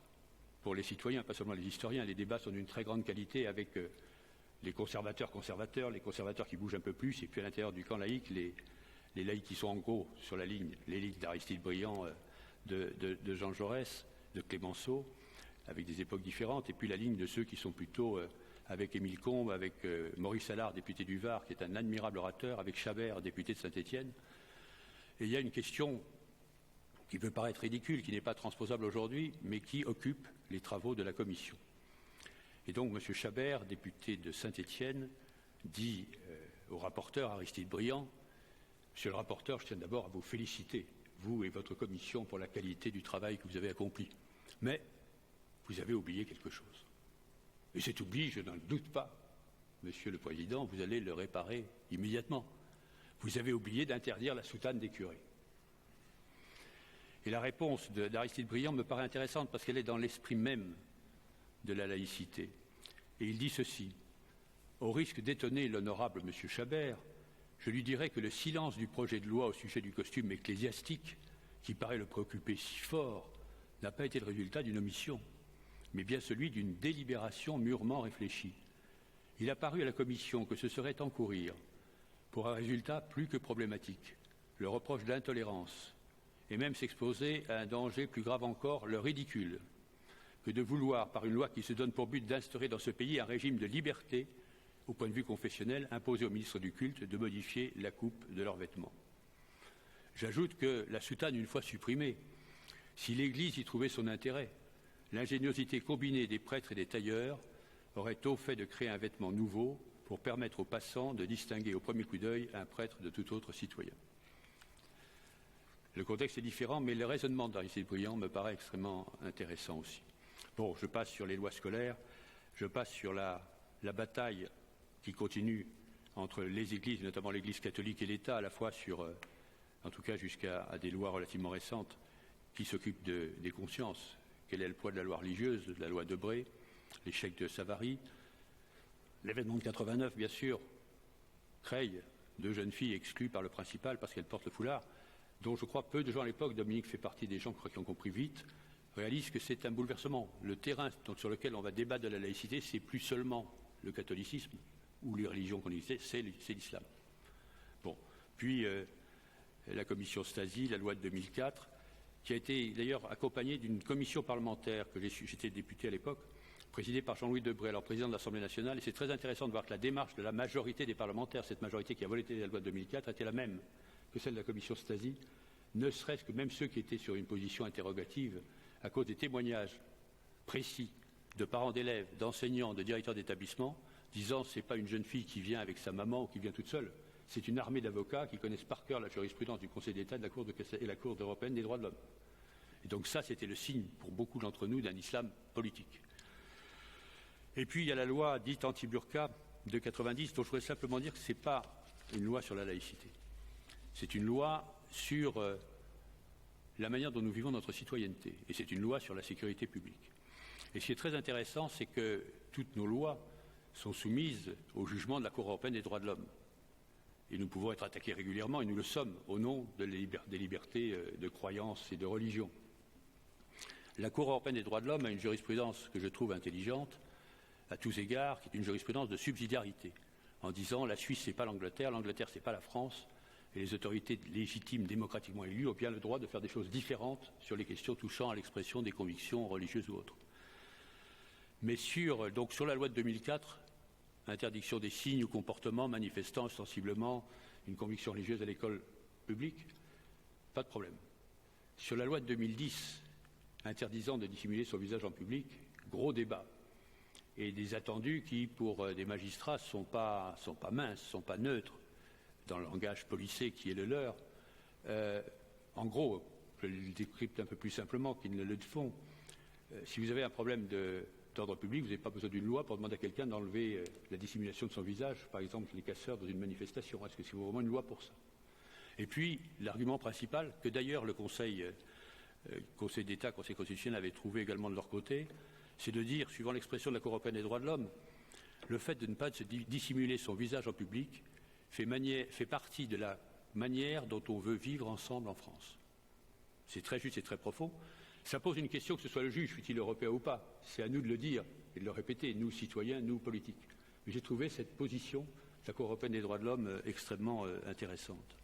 pour les citoyens, pas seulement les historiens. Les débats sont d'une très grande qualité avec les conservateurs, les conservateurs qui bougent un peu plus, et puis à l'intérieur du camp laïque, les laïcs qui sont en gros sur la ligne, l'élite d'Aristide Briand, de Jean Jaurès, de Clémenceau, avec des époques différentes, et puis la ligne de ceux qui sont plutôt avec Émile Combes, avec Maurice Allard, député du Var, qui est un admirable orateur, avec Chabert, député de Saint-Étienne. Et il y a une question qui peut paraître ridicule, qui n'est pas transposable aujourd'hui, mais qui occupe les travaux de la Commission. Et donc, M. Chabert, député de Saint-Étienne, dit au rapporteur Aristide Briand, « Monsieur le rapporteur, je tiens d'abord à vous féliciter, vous et votre Commission, pour la qualité du travail que vous avez accompli. Mais vous avez oublié quelque chose. Et cet oubli, je n'en doute pas, Monsieur le Président, vous allez le réparer immédiatement. Vous avez oublié d'interdire la soutane des curés. » Et la réponse d'Aristide Briand me paraît intéressante parce qu'elle est dans l'esprit même de la laïcité. Et il dit ceci: « Au risque d'étonner l'honorable M. Chabert, je lui dirais que le silence du projet de loi au sujet du costume ecclésiastique, qui paraît le préoccuper si fort, n'a pas été le résultat d'une omission, mais bien celui d'une délibération mûrement réfléchie. Il a paru à la Commission que ce serait encourir, pour un résultat plus que problématique, le reproche d'intolérance, et même s'exposer à un danger plus grave encore, le ridicule, que de vouloir, par une loi qui se donne pour but d'instaurer dans ce pays un régime de liberté, au point de vue confessionnel, imposer aux ministres du culte de modifier la coupe de leurs vêtements. J'ajoute que la soutane, une fois supprimée, si l'Église y trouvait son intérêt, l'ingéniosité combinée des prêtres et des tailleurs aurait au fait de créer un vêtement nouveau pour permettre aux passants de distinguer au premier coup d'œil un prêtre de tout autre citoyen. Le contexte est différent, mais le raisonnement d'Aristide Briand me paraît extrêmement intéressant aussi. Bon, je passe sur les lois scolaires, je passe sur la bataille qui continue entre les églises, notamment l'Église catholique et l'État, à la fois sur, en tout cas jusqu'à des lois relativement récentes, qui s'occupent des consciences. Quel est le poids de la loi religieuse, de la loi Debré, l'échec de Savary, l'événement de 89, bien sûr, Creil, 2 jeunes filles exclues par le principal parce qu'elles portent le foulard, dont je crois peu de gens à l'époque, Dominique fait partie des gens qui ont compris vite, réalisent que c'est un bouleversement. Le terrain sur lequel on va débattre de la laïcité, c'est plus seulement le catholicisme ou les religions qu'on disait, c'est l'islam. Bon, puis la commission Stasi, la loi de 2004, qui a été d'ailleurs accompagnée d'une commission parlementaire, que j'étais député à l'époque, présidée par Jean-Louis Debré, alors président de l'Assemblée nationale, et c'est très intéressant de voir que la démarche de la majorité des parlementaires, cette majorité qui a voté la loi de 2004, était la même que celle de la commission Stasi, ne serait-ce que même ceux qui étaient sur une position interrogative, à cause des témoignages précis de parents d'élèves, d'enseignants, de directeurs d'établissement, disant c'est pas une jeune fille qui vient avec sa maman ou qui vient toute seule, c'est une armée d'avocats qui connaissent par cœur la jurisprudence du Conseil d'État de la Cour et la Cour européenne des droits de l'homme. Et donc ça, c'était le signe pour beaucoup d'entre nous d'un islam politique. Et puis il y a la loi dite anti-burqa de 90, dont je voudrais simplement dire que ce n'est pas une loi sur la laïcité. C'est une loi sur la manière dont nous vivons notre citoyenneté. Et c'est une loi sur la sécurité publique. Et ce qui est très intéressant, c'est que toutes nos lois sont soumises au jugement de la Cour européenne des droits de l'homme. Et nous pouvons être attaqués régulièrement, et nous le sommes, au nom des libertés de croyance et de religion. La Cour européenne des droits de l'homme a une jurisprudence que je trouve intelligente, à tous égards, qui est une jurisprudence de subsidiarité, en disant la Suisse, ce n'est pas l'Angleterre, ce n'est pas la France, et les autorités légitimes, démocratiquement élues, ont bien le droit de faire des choses différentes sur les questions touchant à l'expression des convictions religieuses ou autres. Mais sur la loi de 2004, interdiction des signes ou comportements manifestant ostensiblement une conviction religieuse à l'école publique, pas de problème. Sur la loi de 2010, interdisant de dissimuler son visage en public, gros débat. Et des attendus qui, pour des magistrats, sont pas minces, sont pas neutres dans le langage policé qui est le leur. En gros, je le décrypte un peu plus simplement qu'ils ne le font. Si vous avez un problème d'ordre public, vous n'avez pas besoin d'une loi pour demander à quelqu'un d'enlever la dissimulation de son visage, par exemple les casseurs dans une manifestation. Est-ce que c'est vraiment une loi pour ça? Et puis, l'argument principal, que d'ailleurs le Conseil d'État, Conseil constitutionnel avait trouvé également de leur côté, c'est de dire, suivant l'expression de la Cour européenne des droits de l'homme, le fait de ne pas se dissimuler son visage en public fait partie de la manière dont on veut vivre ensemble en France. C'est très juste et très profond. Ça pose une question, que ce soit le juge, fût-il européen ou pas. C'est à nous de le dire et de le répéter, nous citoyens, nous politiques. Mais j'ai trouvé cette position de la Cour européenne des droits de l'homme extrêmement intéressante.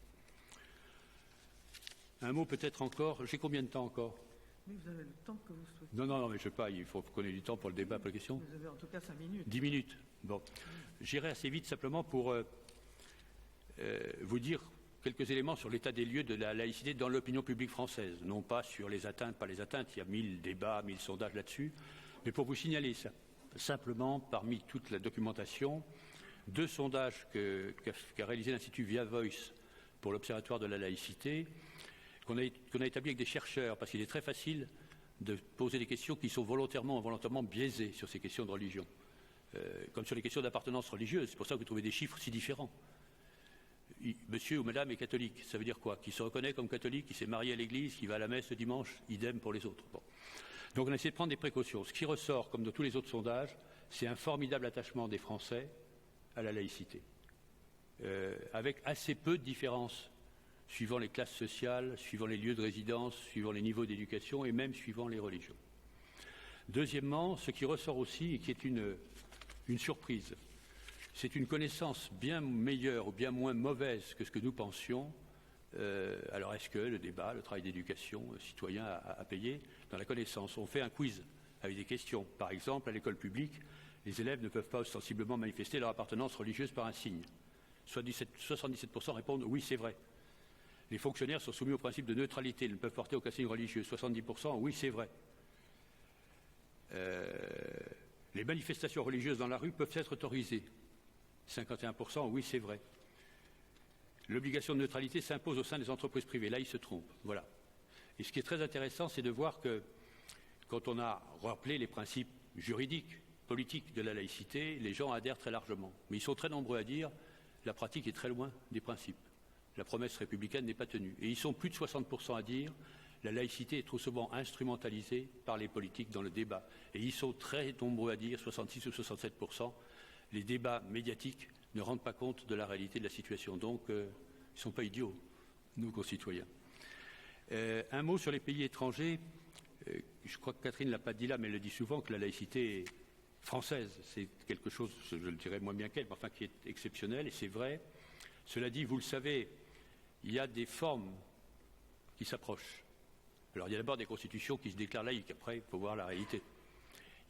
Un mot peut-être encore. J'ai combien de temps encore? Mais vous avez le temps que vous souhaitez. Non, mais je ne sais pas, il faut qu'on ait du temps pour le débat, pour la question. Vous avez en tout cas 5 minutes. 10 minutes. Bon. J'irai assez vite simplement pour vous dire quelques éléments sur l'état des lieux de la laïcité dans l'opinion publique française. Non pas sur les atteintes, pas les atteintes, il y a 1000 débats, 1000 sondages là-dessus, mais pour vous signaler ça, simplement, parmi toute la documentation, 2 sondages qu'a réalisé l'Institut Via Voice pour l'Observatoire de la laïcité, qu'on a établi avec des chercheurs, parce qu'il est très facile de poser des questions qui sont volontairement ou involontairement biaisées sur ces questions de religion, comme sur les questions d'appartenance religieuse. C'est pour ça que vous trouvez des chiffres si différents. Monsieur ou madame est catholique, ça veut dire quoi? Qui se reconnaît comme catholique, qui s'est marié à l'église, qui va à la messe le dimanche, idem pour les autres. Bon. Donc on a essayé de prendre des précautions. Ce qui ressort, comme dans tous les autres sondages, c'est un formidable attachement des Français à la laïcité, avec assez peu de différences suivant les classes sociales, suivant les lieux de résidence, suivant les niveaux d'éducation et même suivant les religions. Deuxièmement, ce qui ressort aussi et qui est une surprise, c'est une connaissance bien meilleure ou bien moins mauvaise que ce que nous pensions. Alors est-ce que le débat, le travail d'éducation citoyen a payé dans la connaissance? On fait un quiz avec des questions. Par exemple, à l'école publique, les élèves ne peuvent pas ostensiblement manifester leur appartenance religieuse par un signe. 77% répondent oui, c'est vrai. Les fonctionnaires sont soumis au principe de neutralité, ils ne peuvent porter aucun signe religieux. 70% oui, c'est vrai. Les manifestations religieuses dans la rue peuvent être autorisées. 51% oui, c'est vrai. L'obligation de neutralité s'impose au sein des entreprises privées. Là, ils se trompent. Voilà. Et ce qui est très intéressant, c'est de voir que quand on a rappelé les principes juridiques, politiques de la laïcité, les gens adhèrent très largement. Mais ils sont très nombreux à dire la pratique est très loin des principes. La promesse républicaine n'est pas tenue. Et ils sont plus de 60% à dire la laïcité est trop souvent instrumentalisée par les politiques dans le débat. Et ils sont très nombreux à dire, 66 ou 67%, les débats médiatiques ne rendent pas compte de la réalité de la situation. Donc, ils ne sont pas idiots, nos concitoyens. Un mot sur les pays étrangers. Je crois que Catherine ne l'a pas dit là, mais elle le dit souvent, que la laïcité française, c'est quelque chose, je le dirais moins bien qu'elle, mais enfin qui est exceptionnel, et c'est vrai. Cela dit, vous le savez, il y a des formes qui s'approchent. Alors, il y a d'abord des constitutions qui se déclarent laïques. Après, il faut voir la réalité.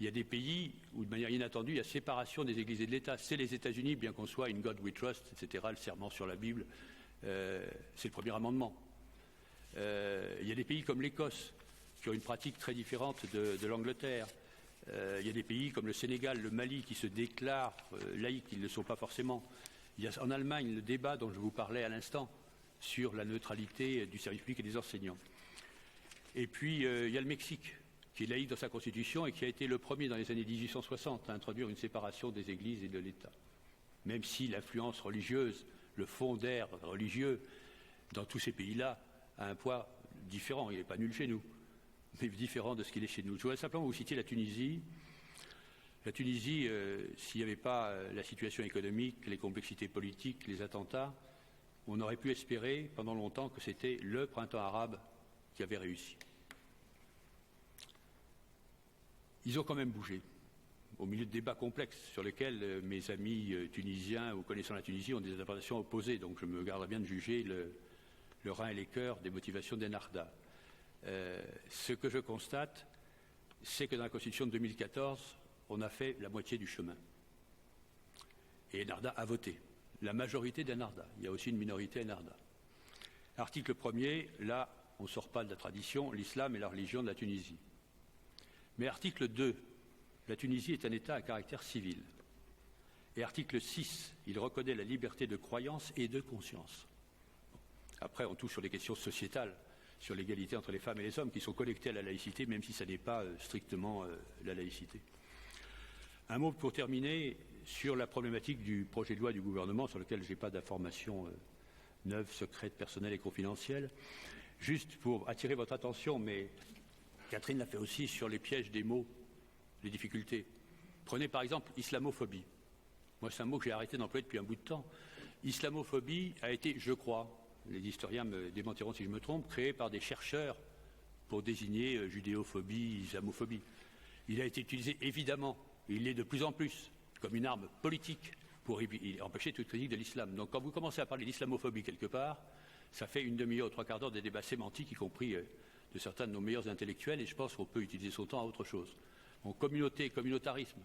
Il y a des pays où, de manière inattendue, il y a séparation des églises et de l'État. C'est les États-Unis, bien qu'on soit in God we trust, etc., le serment sur la Bible, c'est le premier amendement. Il y a des pays comme l'Écosse, qui ont une pratique très différente de l'Angleterre. Il y a des pays comme le Sénégal, le Mali, qui se déclarent laïques, ils ne le sont pas forcément. Il y a en Allemagne le débat dont je vous parlais à l'instant sur la neutralité du service public et des enseignants. Et puis, il y a le Mexique, qui est laïque dans sa constitution et qui a été le premier dans les années 1860 à introduire une séparation des églises et de l'État. Même si l'influence religieuse, le fond d'air religieux, dans tous ces pays-là, a un poids différent. Il n'est pas nul chez nous, mais différent de ce qu'il est chez nous. Je voudrais simplement vous citer la Tunisie. La Tunisie, s'il n'y avait pas la situation économique, les complexités politiques, les attentats, on aurait pu espérer pendant longtemps que c'était le printemps arabe qui avait réussi. Ils ont quand même bougé, au milieu de débats complexes sur lesquels mes amis tunisiens ou connaissant la Tunisie ont des interprétations opposées, donc je me garderai bien de juger le rein et les cœurs des motivations d'Ennahda. Ce que je constate, c'est que dans la Constitution de 2014, on a fait la moitié du chemin. Et Ennahda a voté. La majorité d'Ennahda. Il y a aussi une minorité Ennahda. Article 1er, là, on ne sort pas de la tradition, l'islam est la religion de la Tunisie. Mais article 2, la Tunisie est un État à caractère civil. Et article 6, il reconnaît la liberté de croyance et de conscience. Après, on touche sur les questions sociétales, sur l'égalité entre les femmes et les hommes, qui sont connectées à la laïcité, même si ça n'est pas strictement la laïcité. Un mot pour terminer sur la problématique du projet de loi du gouvernement, sur lequel je n'ai pas d'informations neuves, secrètes, personnelles et confidentielles. Juste pour attirer votre attention, mais Catherine l'a fait aussi, sur les pièges des mots, les difficultés. Prenez par exemple islamophobie. Moi, c'est un mot que j'ai arrêté d'employer depuis un bout de temps. Islamophobie a été, je crois, les historiens me démentiront si je me trompe, créé par des chercheurs pour désigner judéophobie, islamophobie. Il a été utilisé évidemment, et il l'est de plus en plus, comme une arme politique pour empêcher toute critique de l'islam. Donc quand vous commencez à parler d'islamophobie quelque part, ça fait une demi-heure ou trois quarts d'heure des débats sémantiques, y compris de certains de nos meilleurs intellectuels, et je pense qu'on peut utiliser son temps à autre chose. Donc communauté, communautarisme,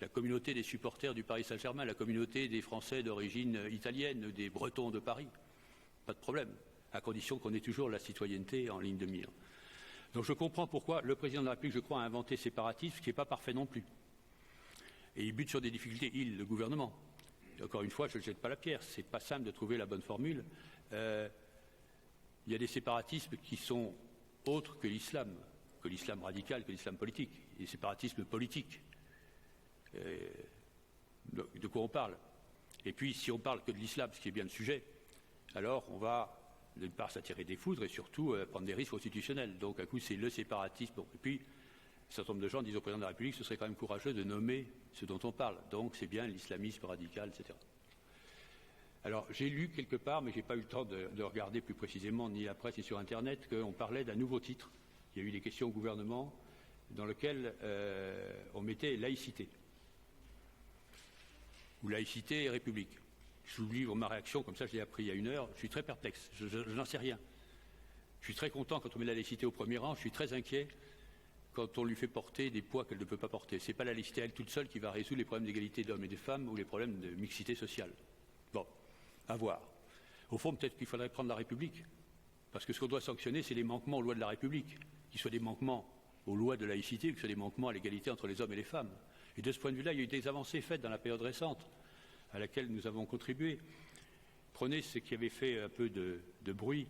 la communauté des supporters du Paris Saint-Germain, la communauté des Français d'origine italienne, des Bretons de Paris. pas de problème, à condition qu'on ait toujours la citoyenneté en ligne de mire. Donc je comprends pourquoi le président de la République, je crois, a inventé séparatisme, ce qui n'est pas parfait non plus. Et il bute sur des difficultés, le gouvernement. Et encore une fois, je ne jette pas la pierre, c'est pas simple de trouver la bonne formule. Il y a des séparatismes qui sont autres que l'islam radical, que l'islam politique, des séparatismes politiques. De quoi on parle? Et puis, si on parle que de l'islam, ce qui est bien le sujet, alors on va, d'une part, s'attirer des foudres et surtout prendre des risques constitutionnels. Donc, à coup, c'est le séparatisme. Et puis, un certain nombre de gens disent au président de la République que ce serait quand même courageux de nommer ce dont on parle. Donc, c'est bien l'islamisme radical, etc. Alors, j'ai lu quelque part, mais je n'ai pas eu le temps de regarder plus précisément, ni la presse ni sur Internet, qu'on parlait d'un nouveau titre. Il y a eu des questions au gouvernement dans lequel on mettait laïcité. Ou laïcité et république. Je vous livre ma réaction, comme ça je l'ai appris il y a 1 heure, je suis très perplexe, je n'en sais rien. Je suis très content quand on met la laïcité au premier rang, je suis très inquiet quand on lui fait porter des poids qu'elle ne peut pas porter. Ce n'est pas la laïcité elle toute seule qui va résoudre les problèmes d'égalité d'hommes et de femmes ou les problèmes de mixité sociale. Bon, à voir. Au fond, peut-être qu'il faudrait prendre la République, parce que ce qu'on doit sanctionner, c'est les manquements aux lois de la République, qu'ils soient des manquements aux lois de laïcité, que ce soit des manquements à l'égalité entre les hommes et les femmes. Et de ce point de vue-là, il y a eu des avancées faites dans la période récente, à laquelle nous avons contribué. Prenez ce qui avait fait un peu de bruit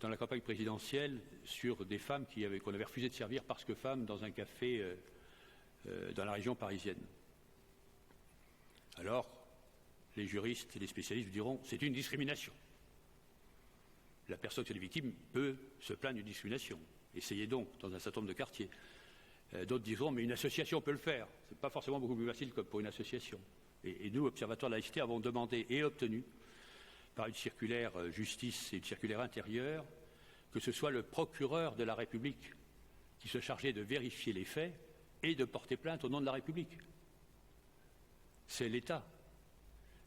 dans la campagne présidentielle sur des femmes qu'on avait refusé de servir parce que femmes dans un café dans la région parisienne. Alors, les juristes et les spécialistes vous diront c'est une discrimination. La personne qui est victime peut se plaindre d'une discrimination. Essayez donc dans un certain nombre de quartiers. D'autres diront mais une association peut le faire. Ce n'est pas forcément beaucoup plus facile que pour une association. Et nous, Observatoire de la laïcité, avons demandé et obtenu, par une circulaire justice et une circulaire intérieure, que ce soit le procureur de la République qui se chargeait de vérifier les faits et de porter plainte au nom de la République. C'est l'État.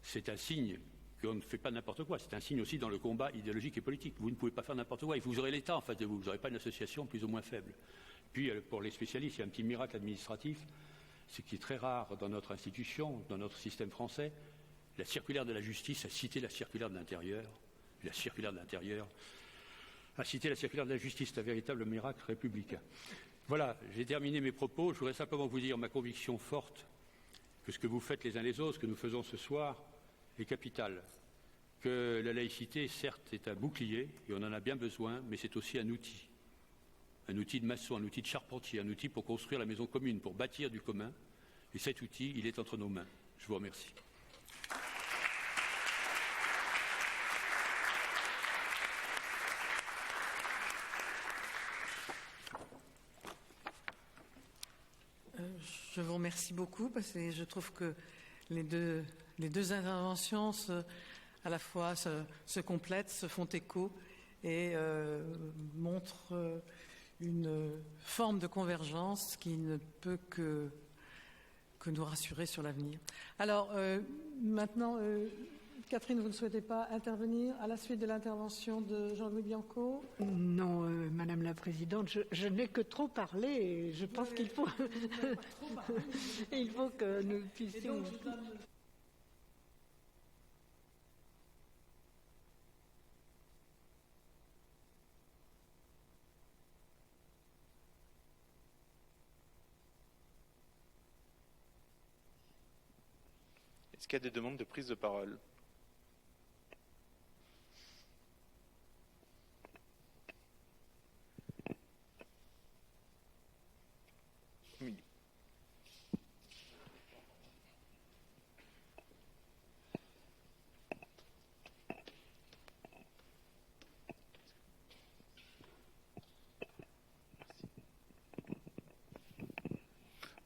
C'est un signe qu'on ne fait pas n'importe quoi. C'est un signe aussi dans le combat idéologique et politique. Vous ne pouvez pas faire n'importe quoi. Vous aurez l'État en face de vous. Vous n'aurez pas une association plus ou moins faible. Puis, pour les spécialistes, il y a un petit miracle administratif. Ce qui est très rare dans notre institution, dans notre système français, la circulaire de la justice a cité la circulaire de l'intérieur. La circulaire de l'intérieur a cité la circulaire de la justice. C'est un véritable miracle républicain. Voilà, j'ai terminé mes propos. Je voudrais simplement vous dire ma conviction forte que ce que vous faites les uns les autres, ce que nous faisons ce soir, est capital. Que la laïcité, certes, est un bouclier, et on en a bien besoin, mais c'est aussi un outil. Un outil de maçon, un outil de charpentier, un outil pour construire la maison commune, pour bâtir du commun. Et cet outil, il est entre nos mains. Je vous remercie. Je vous remercie beaucoup parce que je trouve que les deux interventions à la fois se complètent, se font écho et montrent une forme de convergence qui ne peut que nous rassurer sur l'avenir. Alors, maintenant, Catherine, vous ne souhaitez pas intervenir à la suite de l'intervention de Jean-Louis Bianco? Non, Madame la Présidente, je n'ai que trop parlé et je pense qu'il faut... il faut que nous puissions... Est-ce qu'il y a des demandes de prise de parole? Oui.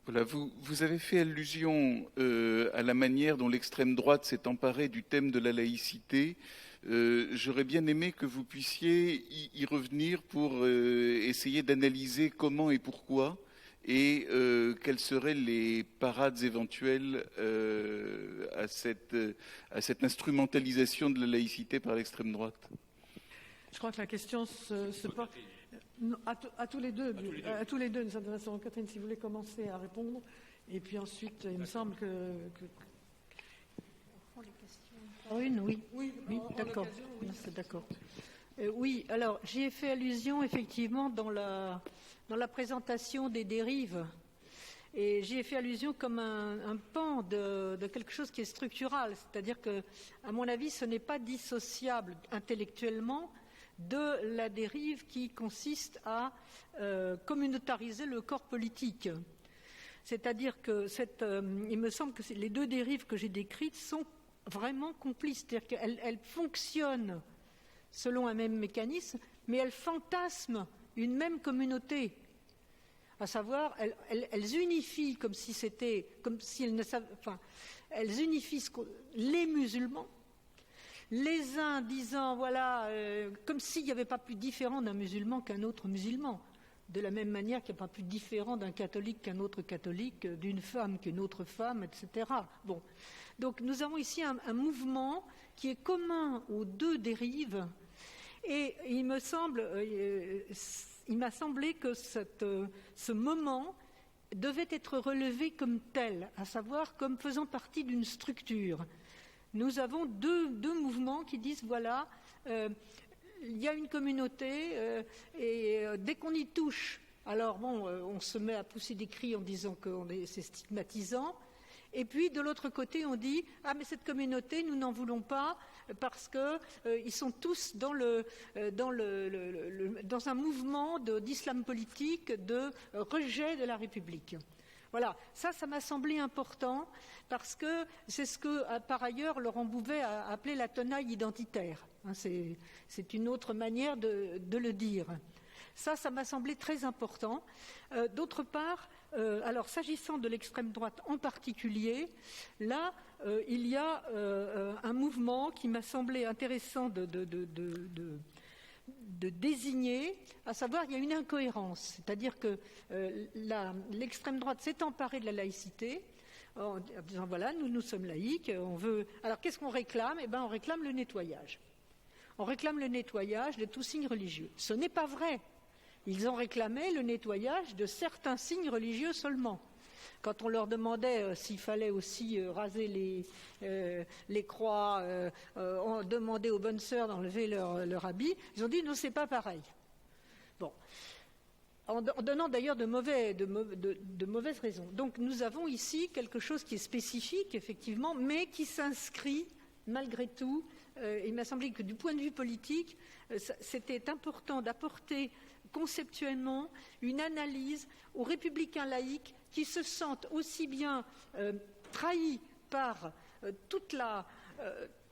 Voilà, vous avez fait allusion à la manière dont l'extrême droite s'est emparée du thème de la laïcité. J'aurais bien aimé que vous puissiez y revenir pour essayer d'analyser comment et pourquoi et quelles seraient les parades éventuelles à cette instrumentalisation de la laïcité par l'extrême droite. Je crois que la question se porte à tous les deux. À tous les deux, nous adressons. Catherine, si vous voulez commencer à répondre. Et puis ensuite, il me semble que Oui, d'accord. C'est d'accord. Oui, alors j'y ai fait allusion effectivement dans la présentation des dérives. Et j'y ai fait allusion comme un pan de quelque chose qui est structural. C'est-à-dire que, à mon avis, ce n'est pas dissociable intellectuellement de la dérive qui consiste à communautariser le corps politique. C'est-à-dire que il me semble que les deux dérives que j'ai décrites sont vraiment complices. C'est-à-dire qu'elles fonctionnent selon un même mécanisme, mais elles fantasment une même communauté. À savoir, elles unifient elles unifient les musulmans, les uns disant, voilà, comme s'il n'y avait pas plus différent d'un musulman qu'un autre musulman. De la même manière qu'il n'y a pas plus différent d'un catholique qu'un autre catholique, d'une femme qu'une autre femme, etc. Bon. Donc nous avons ici un mouvement qui est commun aux deux dérives, et il m'a semblé que ce moment devait être relevé comme tel, à savoir comme faisant partie d'une structure. Nous avons deux mouvements qui disent, voilà, il y a une communauté et dès qu'on y touche, alors bon, on se met à pousser des cris en disant que c'est stigmatisant. Et puis de l'autre côté, on dit « Ah, mais cette communauté, nous n'en voulons pas parce qu'ils sont tous dans un mouvement d'islam politique, de rejet de la République. » Voilà, ça m'a semblé important parce que c'est ce que, par ailleurs, Laurent Bouvet a appelé la tenaille identitaire. C'est une autre manière de le dire. Ça m'a semblé très important. D'autre part, alors s'agissant de l'extrême droite en particulier, là, il y a un mouvement qui m'a semblé intéressant de désigner, à savoir il y a une incohérence, c'est-à-dire que l'extrême droite s'est emparée de la laïcité en disant voilà, nous sommes laïcs, on veut. Alors qu'est-ce qu'on réclame ? Eh bien, on réclame le nettoyage. On réclame le nettoyage de tout signe religieux. Ce n'est pas vrai. Ils ont réclamé le nettoyage de certains signes religieux seulement. Quand on leur demandait s'il fallait aussi raser les croix, on demandait aux bonnes sœurs d'enlever leur habit, ils ont dit non, c'est pas pareil. Bon. En donnant d'ailleurs de mauvaises raisons. Donc nous avons ici quelque chose qui est spécifique, effectivement, mais qui s'inscrit malgré tout. Il m'a semblé que du point de vue politique, c'était important d'apporter conceptuellement une analyse aux républicains laïcs qui se sentent aussi bien trahis par tout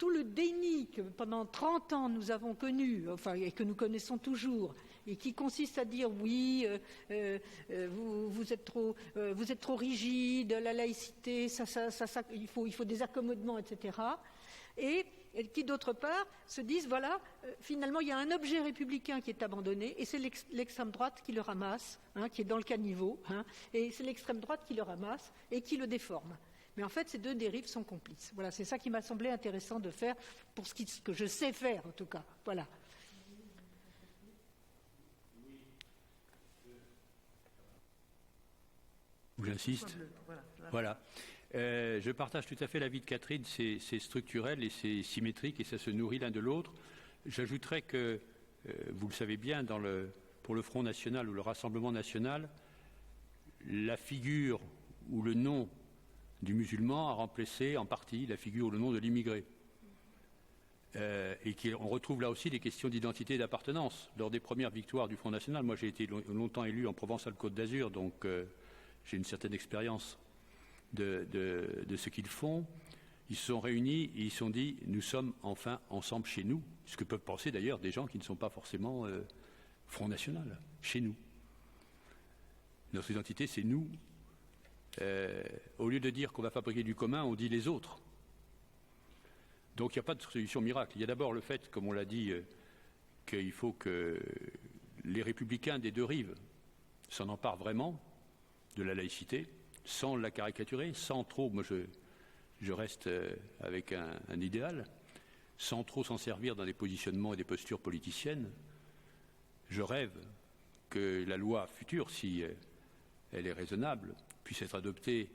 le déni que pendant 30 ans nous avons connu, et que nous connaissons toujours, et qui consiste à dire oui, vous êtes trop rigide, la laïcité, il faut des accommodements, etc. Et qui, d'autre part, se disent, voilà, finalement, il y a un objet républicain qui est abandonné, et c'est l'extrême droite qui le ramasse, qui est dans le caniveau, et c'est l'extrême droite qui le ramasse et qui le déforme. Mais en fait, ces deux dérives sont complices. Voilà, c'est ça qui m'a semblé intéressant de faire, pour ce que je sais faire, en tout cas. Voilà. J'insiste. Voilà. Je partage tout à fait l'avis de Catherine, c'est structurel et c'est symétrique et ça se nourrit l'un de l'autre. J'ajouterais que, vous le savez bien, pour le Front National ou le Rassemblement National, la figure ou le nom du musulman a remplacé en partie la figure ou le nom de l'immigré. Et on retrouve là aussi des questions d'identité et d'appartenance. Lors des premières victoires du Front National, moi j'ai été longtemps élu en Provence-Alpes-Côte d'Azur, donc j'ai une certaine expérience de ce qu'ils font. Ils se sont réunis et ils se sont dit nous sommes enfin ensemble chez nous, ce que peuvent penser d'ailleurs des gens qui ne sont pas forcément Front National, chez nous. Notre identité c'est nous. Au lieu de dire qu'on va fabriquer du commun, on dit les autres. Donc il n'y a pas de solution miracle. Il y a d'abord le fait, comme on l'a dit, qu'il faut que les républicains des deux rives s'en emparent vraiment de la laïcité, sans la caricaturer, sans trop, moi je reste avec un idéal, sans trop s'en servir dans des positionnements et des postures politiciennes. Je rêve que la loi future, si elle est raisonnable, puisse être adoptée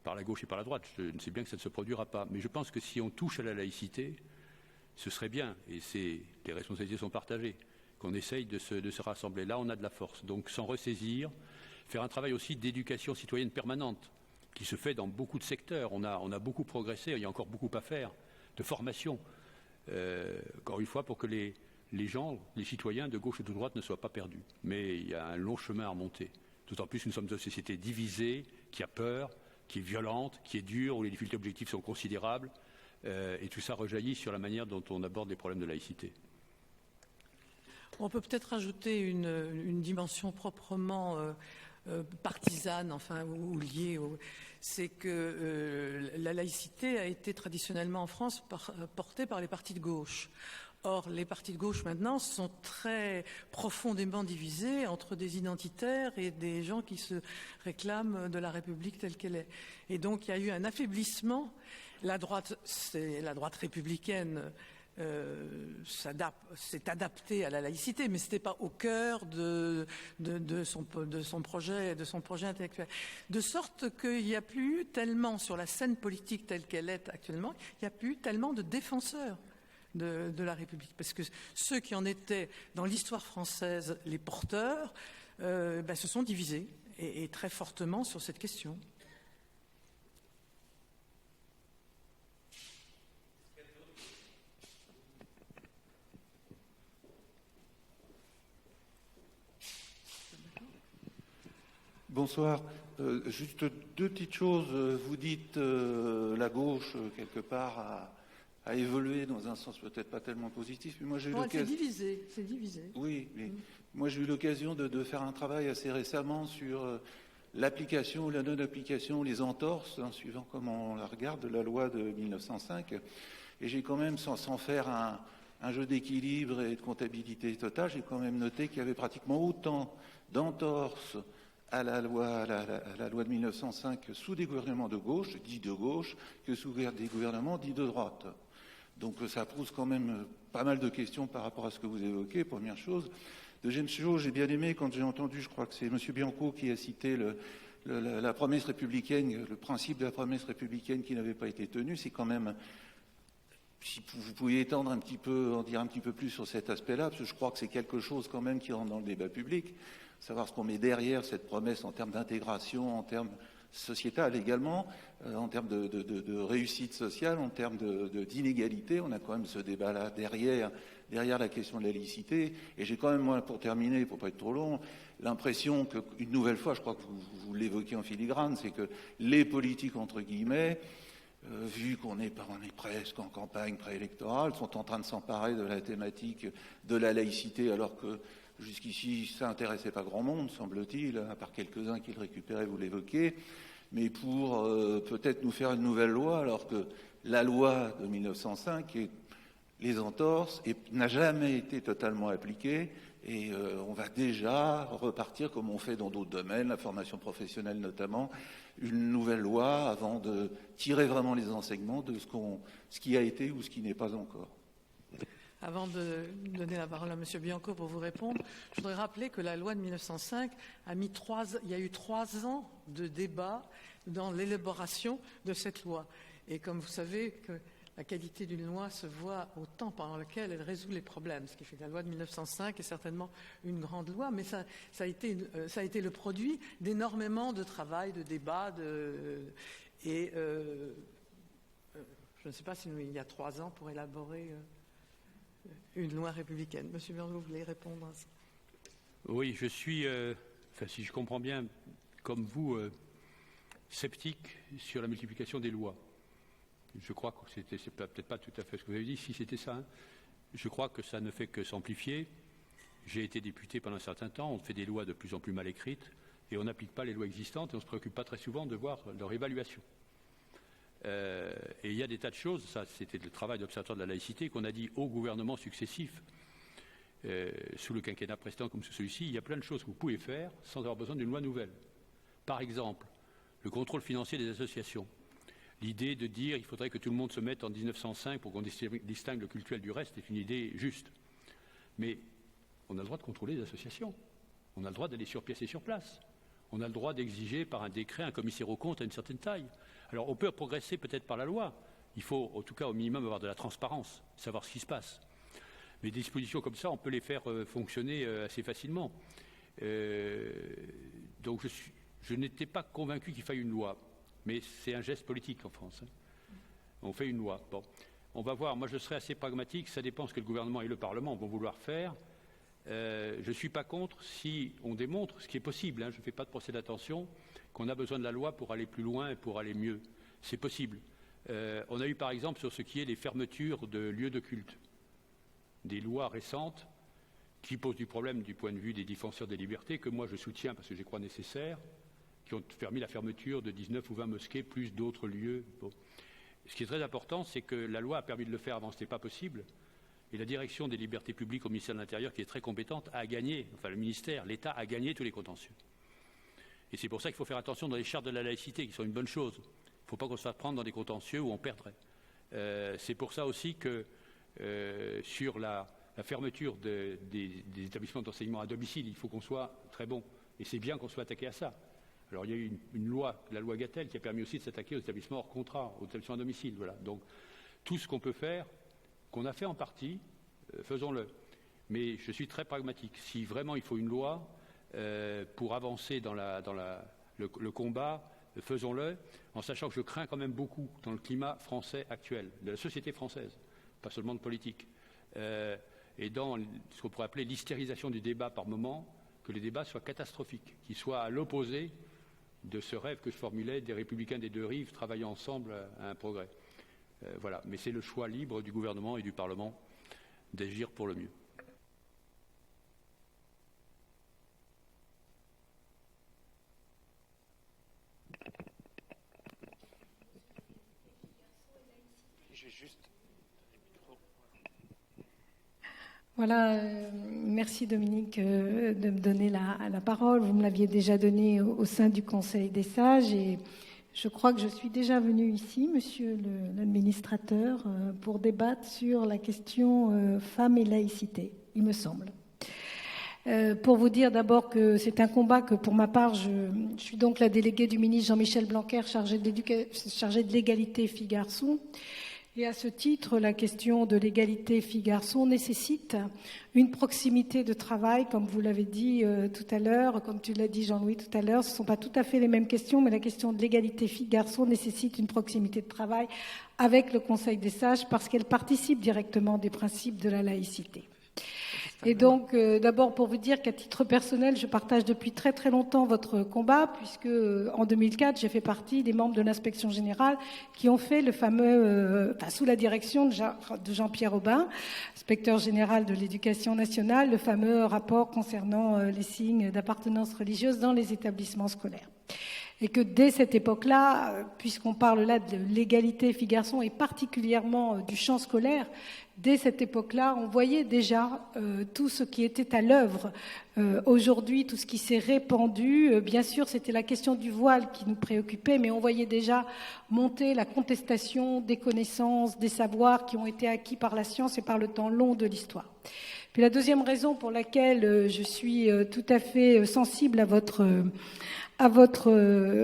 par la gauche et par la droite. Je sais bien que ça ne se produira pas. Mais je pense que si on touche à la laïcité, ce serait bien, et les responsabilités sont partagées, qu'on essaye de se rassembler. Là, on a de la force. Donc, s'en ressaisir, faire un travail aussi d'éducation citoyenne permanente, qui se fait dans beaucoup de secteurs. On a beaucoup progressé, il y a encore beaucoup à faire, de formation, encore une fois, pour que les gens, les citoyens de gauche et de droite ne soient pas perdus. Mais il y a un long chemin à remonter. D'autant plus que nous sommes une société divisée, qui a peur, qui est violente, qui est dure, où les difficultés objectives sont considérables. Et tout ça rejaillit sur la manière dont on aborde les problèmes de laïcité. On peut peut-être ajouter une dimension proprement partisane, enfin, ou liée. C'est que la laïcité a été traditionnellement en France portée par les partis de gauche. Or, les partis de gauche maintenant sont très profondément divisés entre des identitaires et des gens qui se réclament de la République telle qu'elle est. Et donc, il y a eu un affaiblissement. La droite, c'est la droite républicaine. S'est adapté à la laïcité, mais ce n'était pas au cœur de son projet intellectuel. De sorte qu'il n'y a plus tellement, sur la scène politique telle qu'elle est actuellement, il n'y a plus tellement de défenseurs de la République. Parce que ceux qui en étaient, dans l'histoire française, les porteurs, se sont divisés, et très fortement sur cette question. Bonsoir. Juste deux petites choses. Vous dites la gauche, quelque part, a évolué dans un sens peut-être pas tellement positif. Mais moi, j'ai eu l'occasion... C'est divisé. Oui, mais moi, j'ai eu l'occasion de faire un travail assez récemment sur l'application ou la non-application, les entorses, suivant comment on la regarde, de la loi de 1905. Et j'ai quand même, sans faire un jeu d'équilibre et de comptabilité totale, j'ai quand même noté qu'il y avait pratiquement autant d'entorses à la loi de 1905 sous des gouvernements de gauche, dits de gauche, que sous des gouvernements dits de droite. Donc ça pose quand même pas mal de questions par rapport à ce que vous évoquez, première chose. Deuxième chose, j'ai bien aimé quand j'ai entendu, je crois que c'est M. Bianco qui a cité la promesse républicaine, le principe de la promesse républicaine qui n'avait pas été tenu. C'est quand même, si vous pouviez étendre un petit peu, en dire un petit peu plus sur cet aspect-là, parce que je crois que c'est quelque chose quand même qui rentre dans le débat public, savoir ce qu'on met derrière cette promesse en termes d'intégration, en termes sociétal également, en termes de réussite sociale, en termes d'inégalité. On a quand même ce débat-là derrière la question de la laïcité. Et j'ai quand même, moi, pour terminer, pour pas être trop long, l'impression qu'une nouvelle fois, je crois que vous l'évoquez en filigrane, c'est que les politiques, entre guillemets, vu qu'on est presque en campagne préélectorale, sont en train de s'emparer de la thématique de la laïcité, alors que jusqu'ici, ça n'intéressait pas grand monde, semble-t-il, à part quelques-uns qui le récupéraient, vous l'évoquez, mais pour peut-être nous faire une nouvelle loi, alors que la loi de 1905 les entorse et n'a jamais été totalement appliquée, et on va déjà repartir comme on fait dans d'autres domaines, la formation professionnelle notamment, une nouvelle loi avant de tirer vraiment les enseignements de ce qui a été ou ce qui n'est pas encore. Avant de donner la parole à M. Bianco pour vous répondre, je voudrais rappeler que la loi de 1905 il y a eu 3 ans de débat dans l'élaboration de cette loi. Et comme vous savez, que la qualité d'une loi se voit au temps pendant lequel elle résout les problèmes. Ce qui fait que la loi de 1905 est certainement une grande loi, mais ça a été le produit d'énormément de travail, de débat, je ne sais pas s'il y a 3 ans pour élaborer une loi républicaine. Monsieur Bianco, vous voulez répondre à ça? Oui, je suis, si je comprends bien, comme vous, sceptique sur la multiplication des lois. Je crois que c'est peut-être pas tout à fait ce que vous avez dit, si c'était ça. Je crois que ça ne fait que s'amplifier. J'ai été député pendant un certain temps, on fait des lois de plus en plus mal écrites, et on n'applique pas les lois existantes, et on ne se préoccupe pas très souvent de voir leur évaluation. Et il y a des tas de choses, ça c'était le travail d'observateur de la laïcité, qu'on a dit aux gouvernements successifs, sous le quinquennat précédent comme sous celui-ci, il y a plein de choses que vous pouvez faire sans avoir besoin d'une loi nouvelle. Par exemple, le contrôle financier des associations. L'idée de dire qu'il faudrait que tout le monde se mette en 1905 pour qu'on distingue le cultuel du reste est une idée juste. Mais on a le droit de contrôler les associations. On a le droit d'aller sur pièce et sur place. On a le droit d'exiger par un décret un commissaire aux comptes à une certaine taille. Alors on peut progresser peut-être par la loi. Il faut en tout cas au minimum avoir de la transparence, savoir ce qui se passe. Mais des dispositions comme ça, on peut les faire fonctionner assez facilement. Donc je n'étais pas convaincu qu'il faille une loi, mais c'est un geste politique en France. On fait une loi. Bon, on va voir. Moi, je serai assez pragmatique. Ça dépend de ce que le gouvernement et le Parlement vont vouloir faire. Je ne suis pas contre si on démontre, ce qui est possible, je ne fais pas de procès d'attention, qu'on a besoin de la loi pour aller plus loin et pour aller mieux. C'est possible. On a eu par exemple sur ce qui est les fermetures de lieux de culte, des lois récentes qui posent du problème du point de vue des défenseurs des libertés, que moi je soutiens parce que je crois nécessaires, qui ont permis la fermeture de 19 ou 20 mosquées, plus d'autres lieux. Bon. Ce qui est très important, c'est que la loi a permis de le faire avant, ce n'était pas possible. Et la direction des libertés publiques au ministère de l'Intérieur, qui est très compétente, a gagné, enfin le ministère, l'État a gagné tous les contentieux. Et c'est pour ça qu'il faut faire attention dans les chartes de la laïcité, qui sont une bonne chose. Il ne faut pas qu'on se fasse prendre dans des contentieux où on perdrait. C'est pour ça aussi que sur la fermeture des établissements d'enseignement à domicile, il faut qu'on soit très bon. Et c'est bien qu'on soit attaqué à ça. Alors il y a eu une loi, la loi Gattel, qui a permis aussi de s'attaquer aux établissements hors contrat, aux établissements à domicile. Voilà. Donc tout ce qu'on peut faire, qu'on a fait en partie, faisons-le. Mais je suis très pragmatique. Si vraiment il faut une loi pour avancer dans le combat, faisons-le, en sachant que je crains quand même beaucoup dans le climat français actuel, de la société française, pas seulement de politique, et dans ce qu'on pourrait appeler l'hystérisation du débat par moment, que les débats soient catastrophiques, qu'ils soient à l'opposé de ce rêve que je formulais des républicains des deux rives travaillant ensemble à un progrès. Voilà, mais c'est le choix libre du gouvernement et du Parlement d'agir pour le mieux. Voilà, merci Dominique de me donner la parole. Vous me l'aviez déjà donnée au sein du Conseil des sages et je crois que je suis déjà venue ici, monsieur l'administrateur, pour débattre sur la question femmes et laïcité, il me semble. Pour vous dire d'abord que c'est un combat que pour ma part, je suis donc la déléguée du ministre Jean-Michel Blanquer chargée de l'égalité filles-garçons. Et à ce titre, la question de l'égalité filles-garçons nécessite une proximité de travail, comme vous l'avez dit tout à l'heure, comme tu l'as dit Jean-Louis tout à l'heure, ce ne sont pas tout à fait les mêmes questions, mais la question de l'égalité filles-garçons nécessite une proximité de travail avec le Conseil des sages parce qu'elle participe directement des principes de la laïcité. Et donc, d'abord pour vous dire qu'à titre personnel, je partage depuis très très longtemps votre combat, puisque en 2004, j'ai fait partie des membres de l'inspection générale qui ont fait le fameux, sous la direction de Jean-Pierre Aubin, inspecteur général de l'éducation nationale, le fameux rapport concernant les signes d'appartenance religieuse dans les établissements scolaires. Et que dès cette époque-là, puisqu'on parle là de l'égalité filles-garçons et particulièrement du champ scolaire, dès cette époque-là, on voyait déjà tout ce qui était à l'œuvre. Aujourd'hui, tout ce qui s'est répandu, bien sûr, c'était la question du voile qui nous préoccupait, mais on voyait déjà monter la contestation des connaissances, des savoirs qui ont été acquis par la science et par le temps long de l'histoire. Puis la deuxième raison pour laquelle je suis tout à fait sensible à votre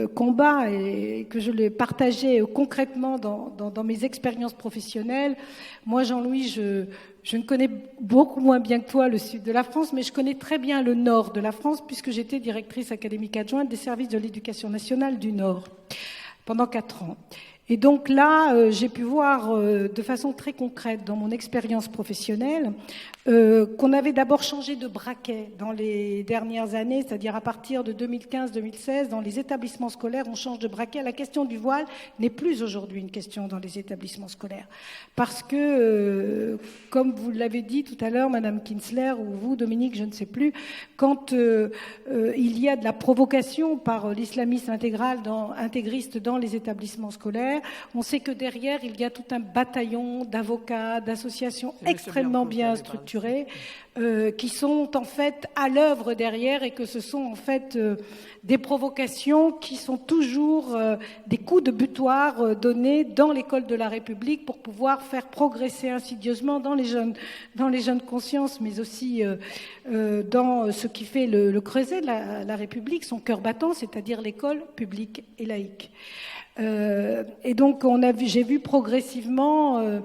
combat et que je l'ai partagé concrètement dans mes expériences professionnelles. Moi, Jean-Louis, je ne connais beaucoup moins bien que toi le sud de la France, mais je connais très bien le nord de la France puisque j'étais directrice académique adjointe des services de l'éducation nationale du Nord pendant 4 ans. Et donc là, j'ai pu voir de façon très concrète dans mon expérience professionnelle qu'on avait d'abord changé de braquet dans les dernières années, c'est-à-dire à partir de 2015-2016, dans les établissements scolaires, on change de braquet. La question du voile n'est plus aujourd'hui une question dans les établissements scolaires. Parce que, comme vous l'avez dit tout à l'heure, Madame Kinsler, ou vous, Dominique, je ne sais plus, quand il y a de la provocation par l'islamisme intégriste dans les établissements scolaires, on sait que derrière, il y a tout un bataillon d'avocats, d'associations extrêmement bien structurées, qui sont en fait à l'œuvre derrière et que ce sont en fait des provocations qui sont toujours des coups de butoir donnés dans l'école de la République pour pouvoir faire progresser insidieusement dans les jeunes consciences, mais aussi dans ce qui fait le creuset de la République, son cœur battant, c'est-à-dire l'école publique et laïque. Et donc, j'ai vu progressivement,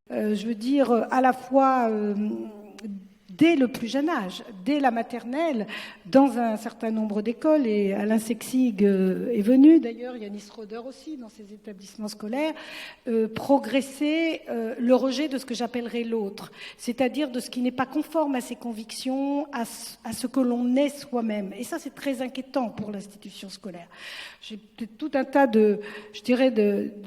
je veux dire, à la fois dès le plus jeune âge, dès la maternelle, dans un certain nombre d'écoles, et Alain Sexig est venu, d'ailleurs, Yanis Roder aussi, dans ses établissements scolaires, progresser le rejet de ce que j'appellerais l'autre, c'est-à-dire de ce qui n'est pas conforme à ses convictions, à ce que l'on est soi-même. Et ça, c'est très inquiétant pour l'institution scolaire. J'ai tout un tas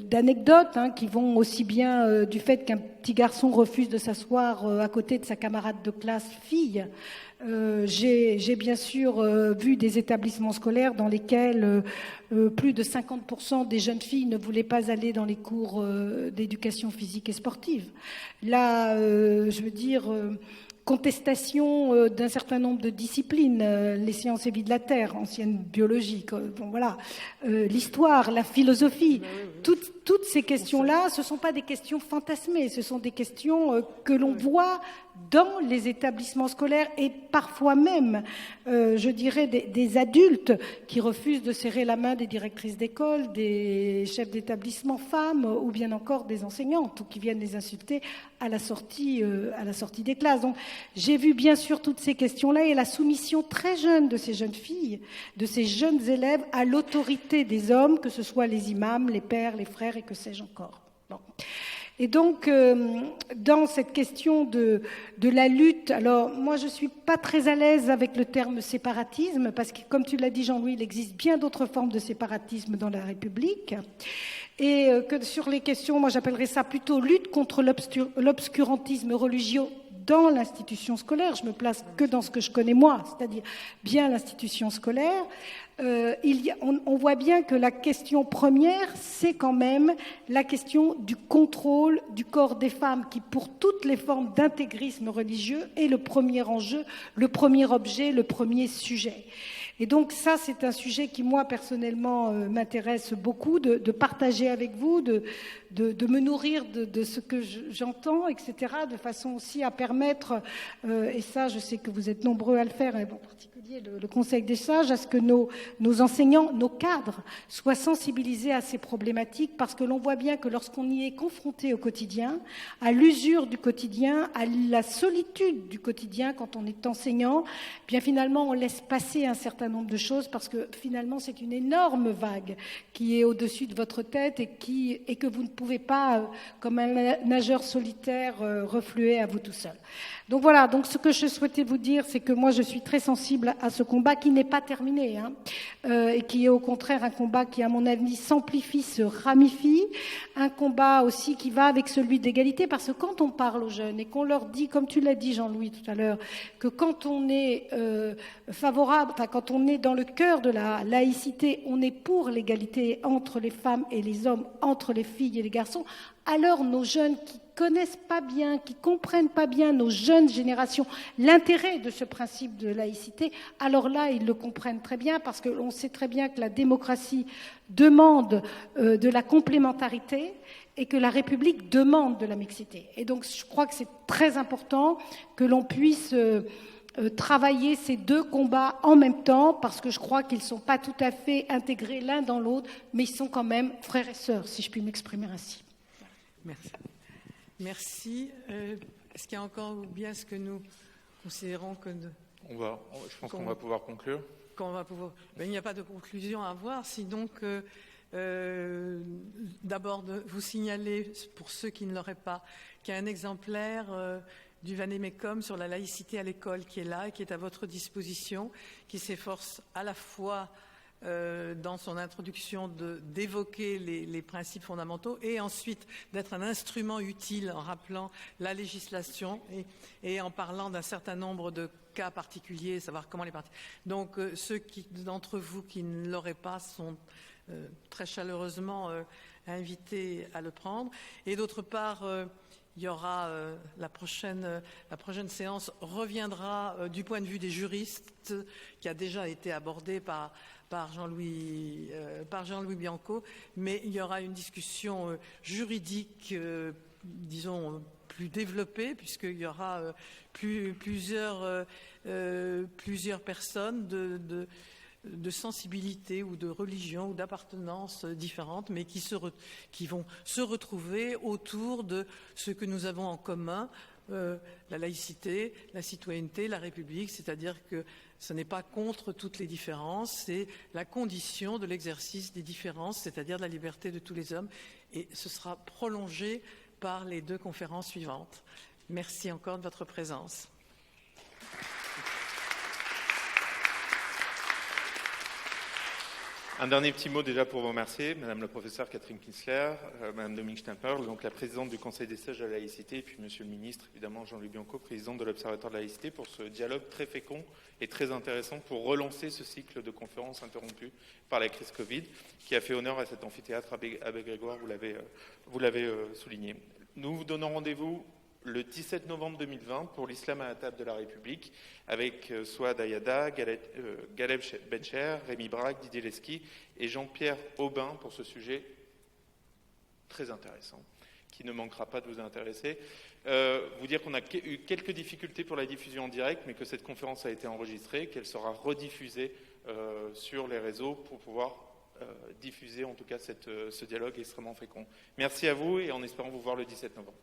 d'anecdotes qui vont aussi bien du fait qu'un petit garçon refuse de s'asseoir à côté de sa camarade de classe fille. J'ai bien sûr vu des établissements scolaires dans lesquels plus de 50% des jeunes filles ne voulaient pas aller dans les cours d'éducation physique et sportive. Là, je veux dire, contestation d'un certain nombre de disciplines, les sciences et vie de la Terre, ancienne biologie, bon, voilà, l'histoire, la philosophie, toutes ces questions-là, ce ne sont pas des questions fantasmées, ce sont des questions que l'on voit dans les établissements scolaires et parfois même, je dirais, des adultes qui refusent de serrer la main des directrices d'école, des chefs d'établissement femmes ou bien encore des enseignantes ou qui viennent les insulter à la sortie des classes. Donc, j'ai vu bien sûr toutes ces questions-là et la soumission très jeune de ces jeunes filles, de ces jeunes élèves à l'autorité des hommes, que ce soit les imams, les pères, les frères et que sais-je encore. Bon. Et donc, dans cette question de la lutte, alors moi je ne suis pas très à l'aise avec le terme séparatisme, parce que comme tu l'as dit Jean-Louis, il existe bien d'autres formes de séparatisme dans la République, et que sur les questions, moi j'appellerais ça plutôt lutte contre l'obscurantisme religieux dans l'institution scolaire. Je me place que dans ce que je connais moi, c'est-à-dire bien l'institution scolaire. On voit bien que la question première, c'est quand même la question du contrôle du corps des femmes, qui pour toutes les formes d'intégrisme religieux est le premier enjeu, le premier objet, le premier sujet. Et donc ça, c'est un sujet qui, moi, personnellement, m'intéresse beaucoup, de partager avec vous, de me nourrir de ce que j'entends, etc., de façon aussi à permettre, et ça, je sais que vous êtes nombreux à le faire, et en particulier le Conseil des sages, à ce que nos enseignants, nos cadres, soient sensibilisés à ces problématiques, parce que l'on voit bien que lorsqu'on y est confronté au quotidien, à l'usure du quotidien, à la solitude du quotidien, quand on est enseignant, bien finalement, on laisse passer un certain nombre de choses, parce que finalement, c'est une énorme vague qui est au-dessus de votre tête et que vous ne pouvez pas, comme un nageur solitaire, refluer à vous tout seul. Donc voilà, donc ce que je souhaitais vous dire, c'est que moi je suis très sensible à ce combat qui n'est pas terminé, et qui est au contraire un combat qui, à mon avis, s'amplifie, se ramifie, un combat aussi qui va avec celui d'égalité, parce que quand on parle aux jeunes et qu'on leur dit, comme tu l'as dit Jean-Louis tout à l'heure, que quand on est favorable, enfin quand on est dans le cœur de la laïcité, on est pour l'égalité entre les femmes et les hommes, entre les filles et les garçons, alors nos jeunes qui connaissent pas bien, qui comprennent pas bien, nos jeunes générations, l'intérêt de ce principe de laïcité, alors là, ils le comprennent très bien, parce qu'on sait très bien que la démocratie demande de la complémentarité et que la République demande de la mixité. Et donc, je crois que c'est très important que l'on puisse travailler ces deux combats en même temps, parce que je crois qu'ils ne sont pas tout à fait intégrés l'un dans l'autre, mais ils sont quand même frères et sœurs, si je puis m'exprimer ainsi. Merci. Merci. Est-ce qu'il y a encore ou bien ce que nous considérons que... Je pense qu'on va pouvoir conclure. Il n'y a pas de conclusion à avoir, sinon que d'abord de vous signaler, pour ceux qui ne l'auraient pas, qu'il y a un exemplaire du Vanémecum sur la laïcité à l'école qui est là et qui est à votre disposition, qui s'efforce à la fois dans son introduction d'évoquer les principes fondamentaux et ensuite d'être un instrument utile en rappelant la législation et en parlant d'un certain nombre de cas particuliers, savoir comment les parties. Donc ceux d'entre vous qui ne l'auraient pas sont très chaleureusement invités à le prendre. Et d'autre part, il y aura la prochaine séance reviendra du point de vue des juristes, qui a déjà été abordé par Jean-Louis Bianco, mais il y aura une discussion juridique, disons, plus développée, puisqu'il y aura plusieurs personnes de sensibilité ou de religion ou d'appartenance différentes, mais qui vont se retrouver autour de ce que nous avons en commun, la laïcité, la citoyenneté, la République, c'est-à-dire que ce n'est pas contre toutes les différences, c'est la condition de l'exercice des différences, c'est-à-dire de la liberté de tous les hommes, et ce sera prolongé par les 2 conférences suivantes. Merci encore de votre présence. Un dernier petit mot déjà pour vous remercier, Madame la professeure Catherine Kinsler, Madame Dominique Stemperle, donc la présidente du Conseil des sages de la laïcité, et puis Monsieur le ministre, évidemment Jean-Louis Bianco, président de l'Observatoire de la laïcité, pour ce dialogue très fécond et très intéressant pour relancer ce cycle de conférences interrompu par la crise Covid, qui a fait honneur à cet amphithéâtre Abbé Grégoire, vous l'avez souligné. Nous vous donnons rendez-vous le 17 novembre 2020 pour l'Islam à la table de la République, avec Souad Ayada, Galeb Bencher, Rémi Braque, Didier Lesky et Jean-Pierre Aubin pour ce sujet très intéressant, qui ne manquera pas de vous intéresser. Vous dire qu'on a eu quelques difficultés pour la diffusion en direct, mais que cette conférence a été enregistrée, qu'elle sera rediffusée sur les réseaux pour pouvoir diffuser en tout cas ce dialogue extrêmement fécond. Merci à vous et en espérant vous voir le 17 novembre.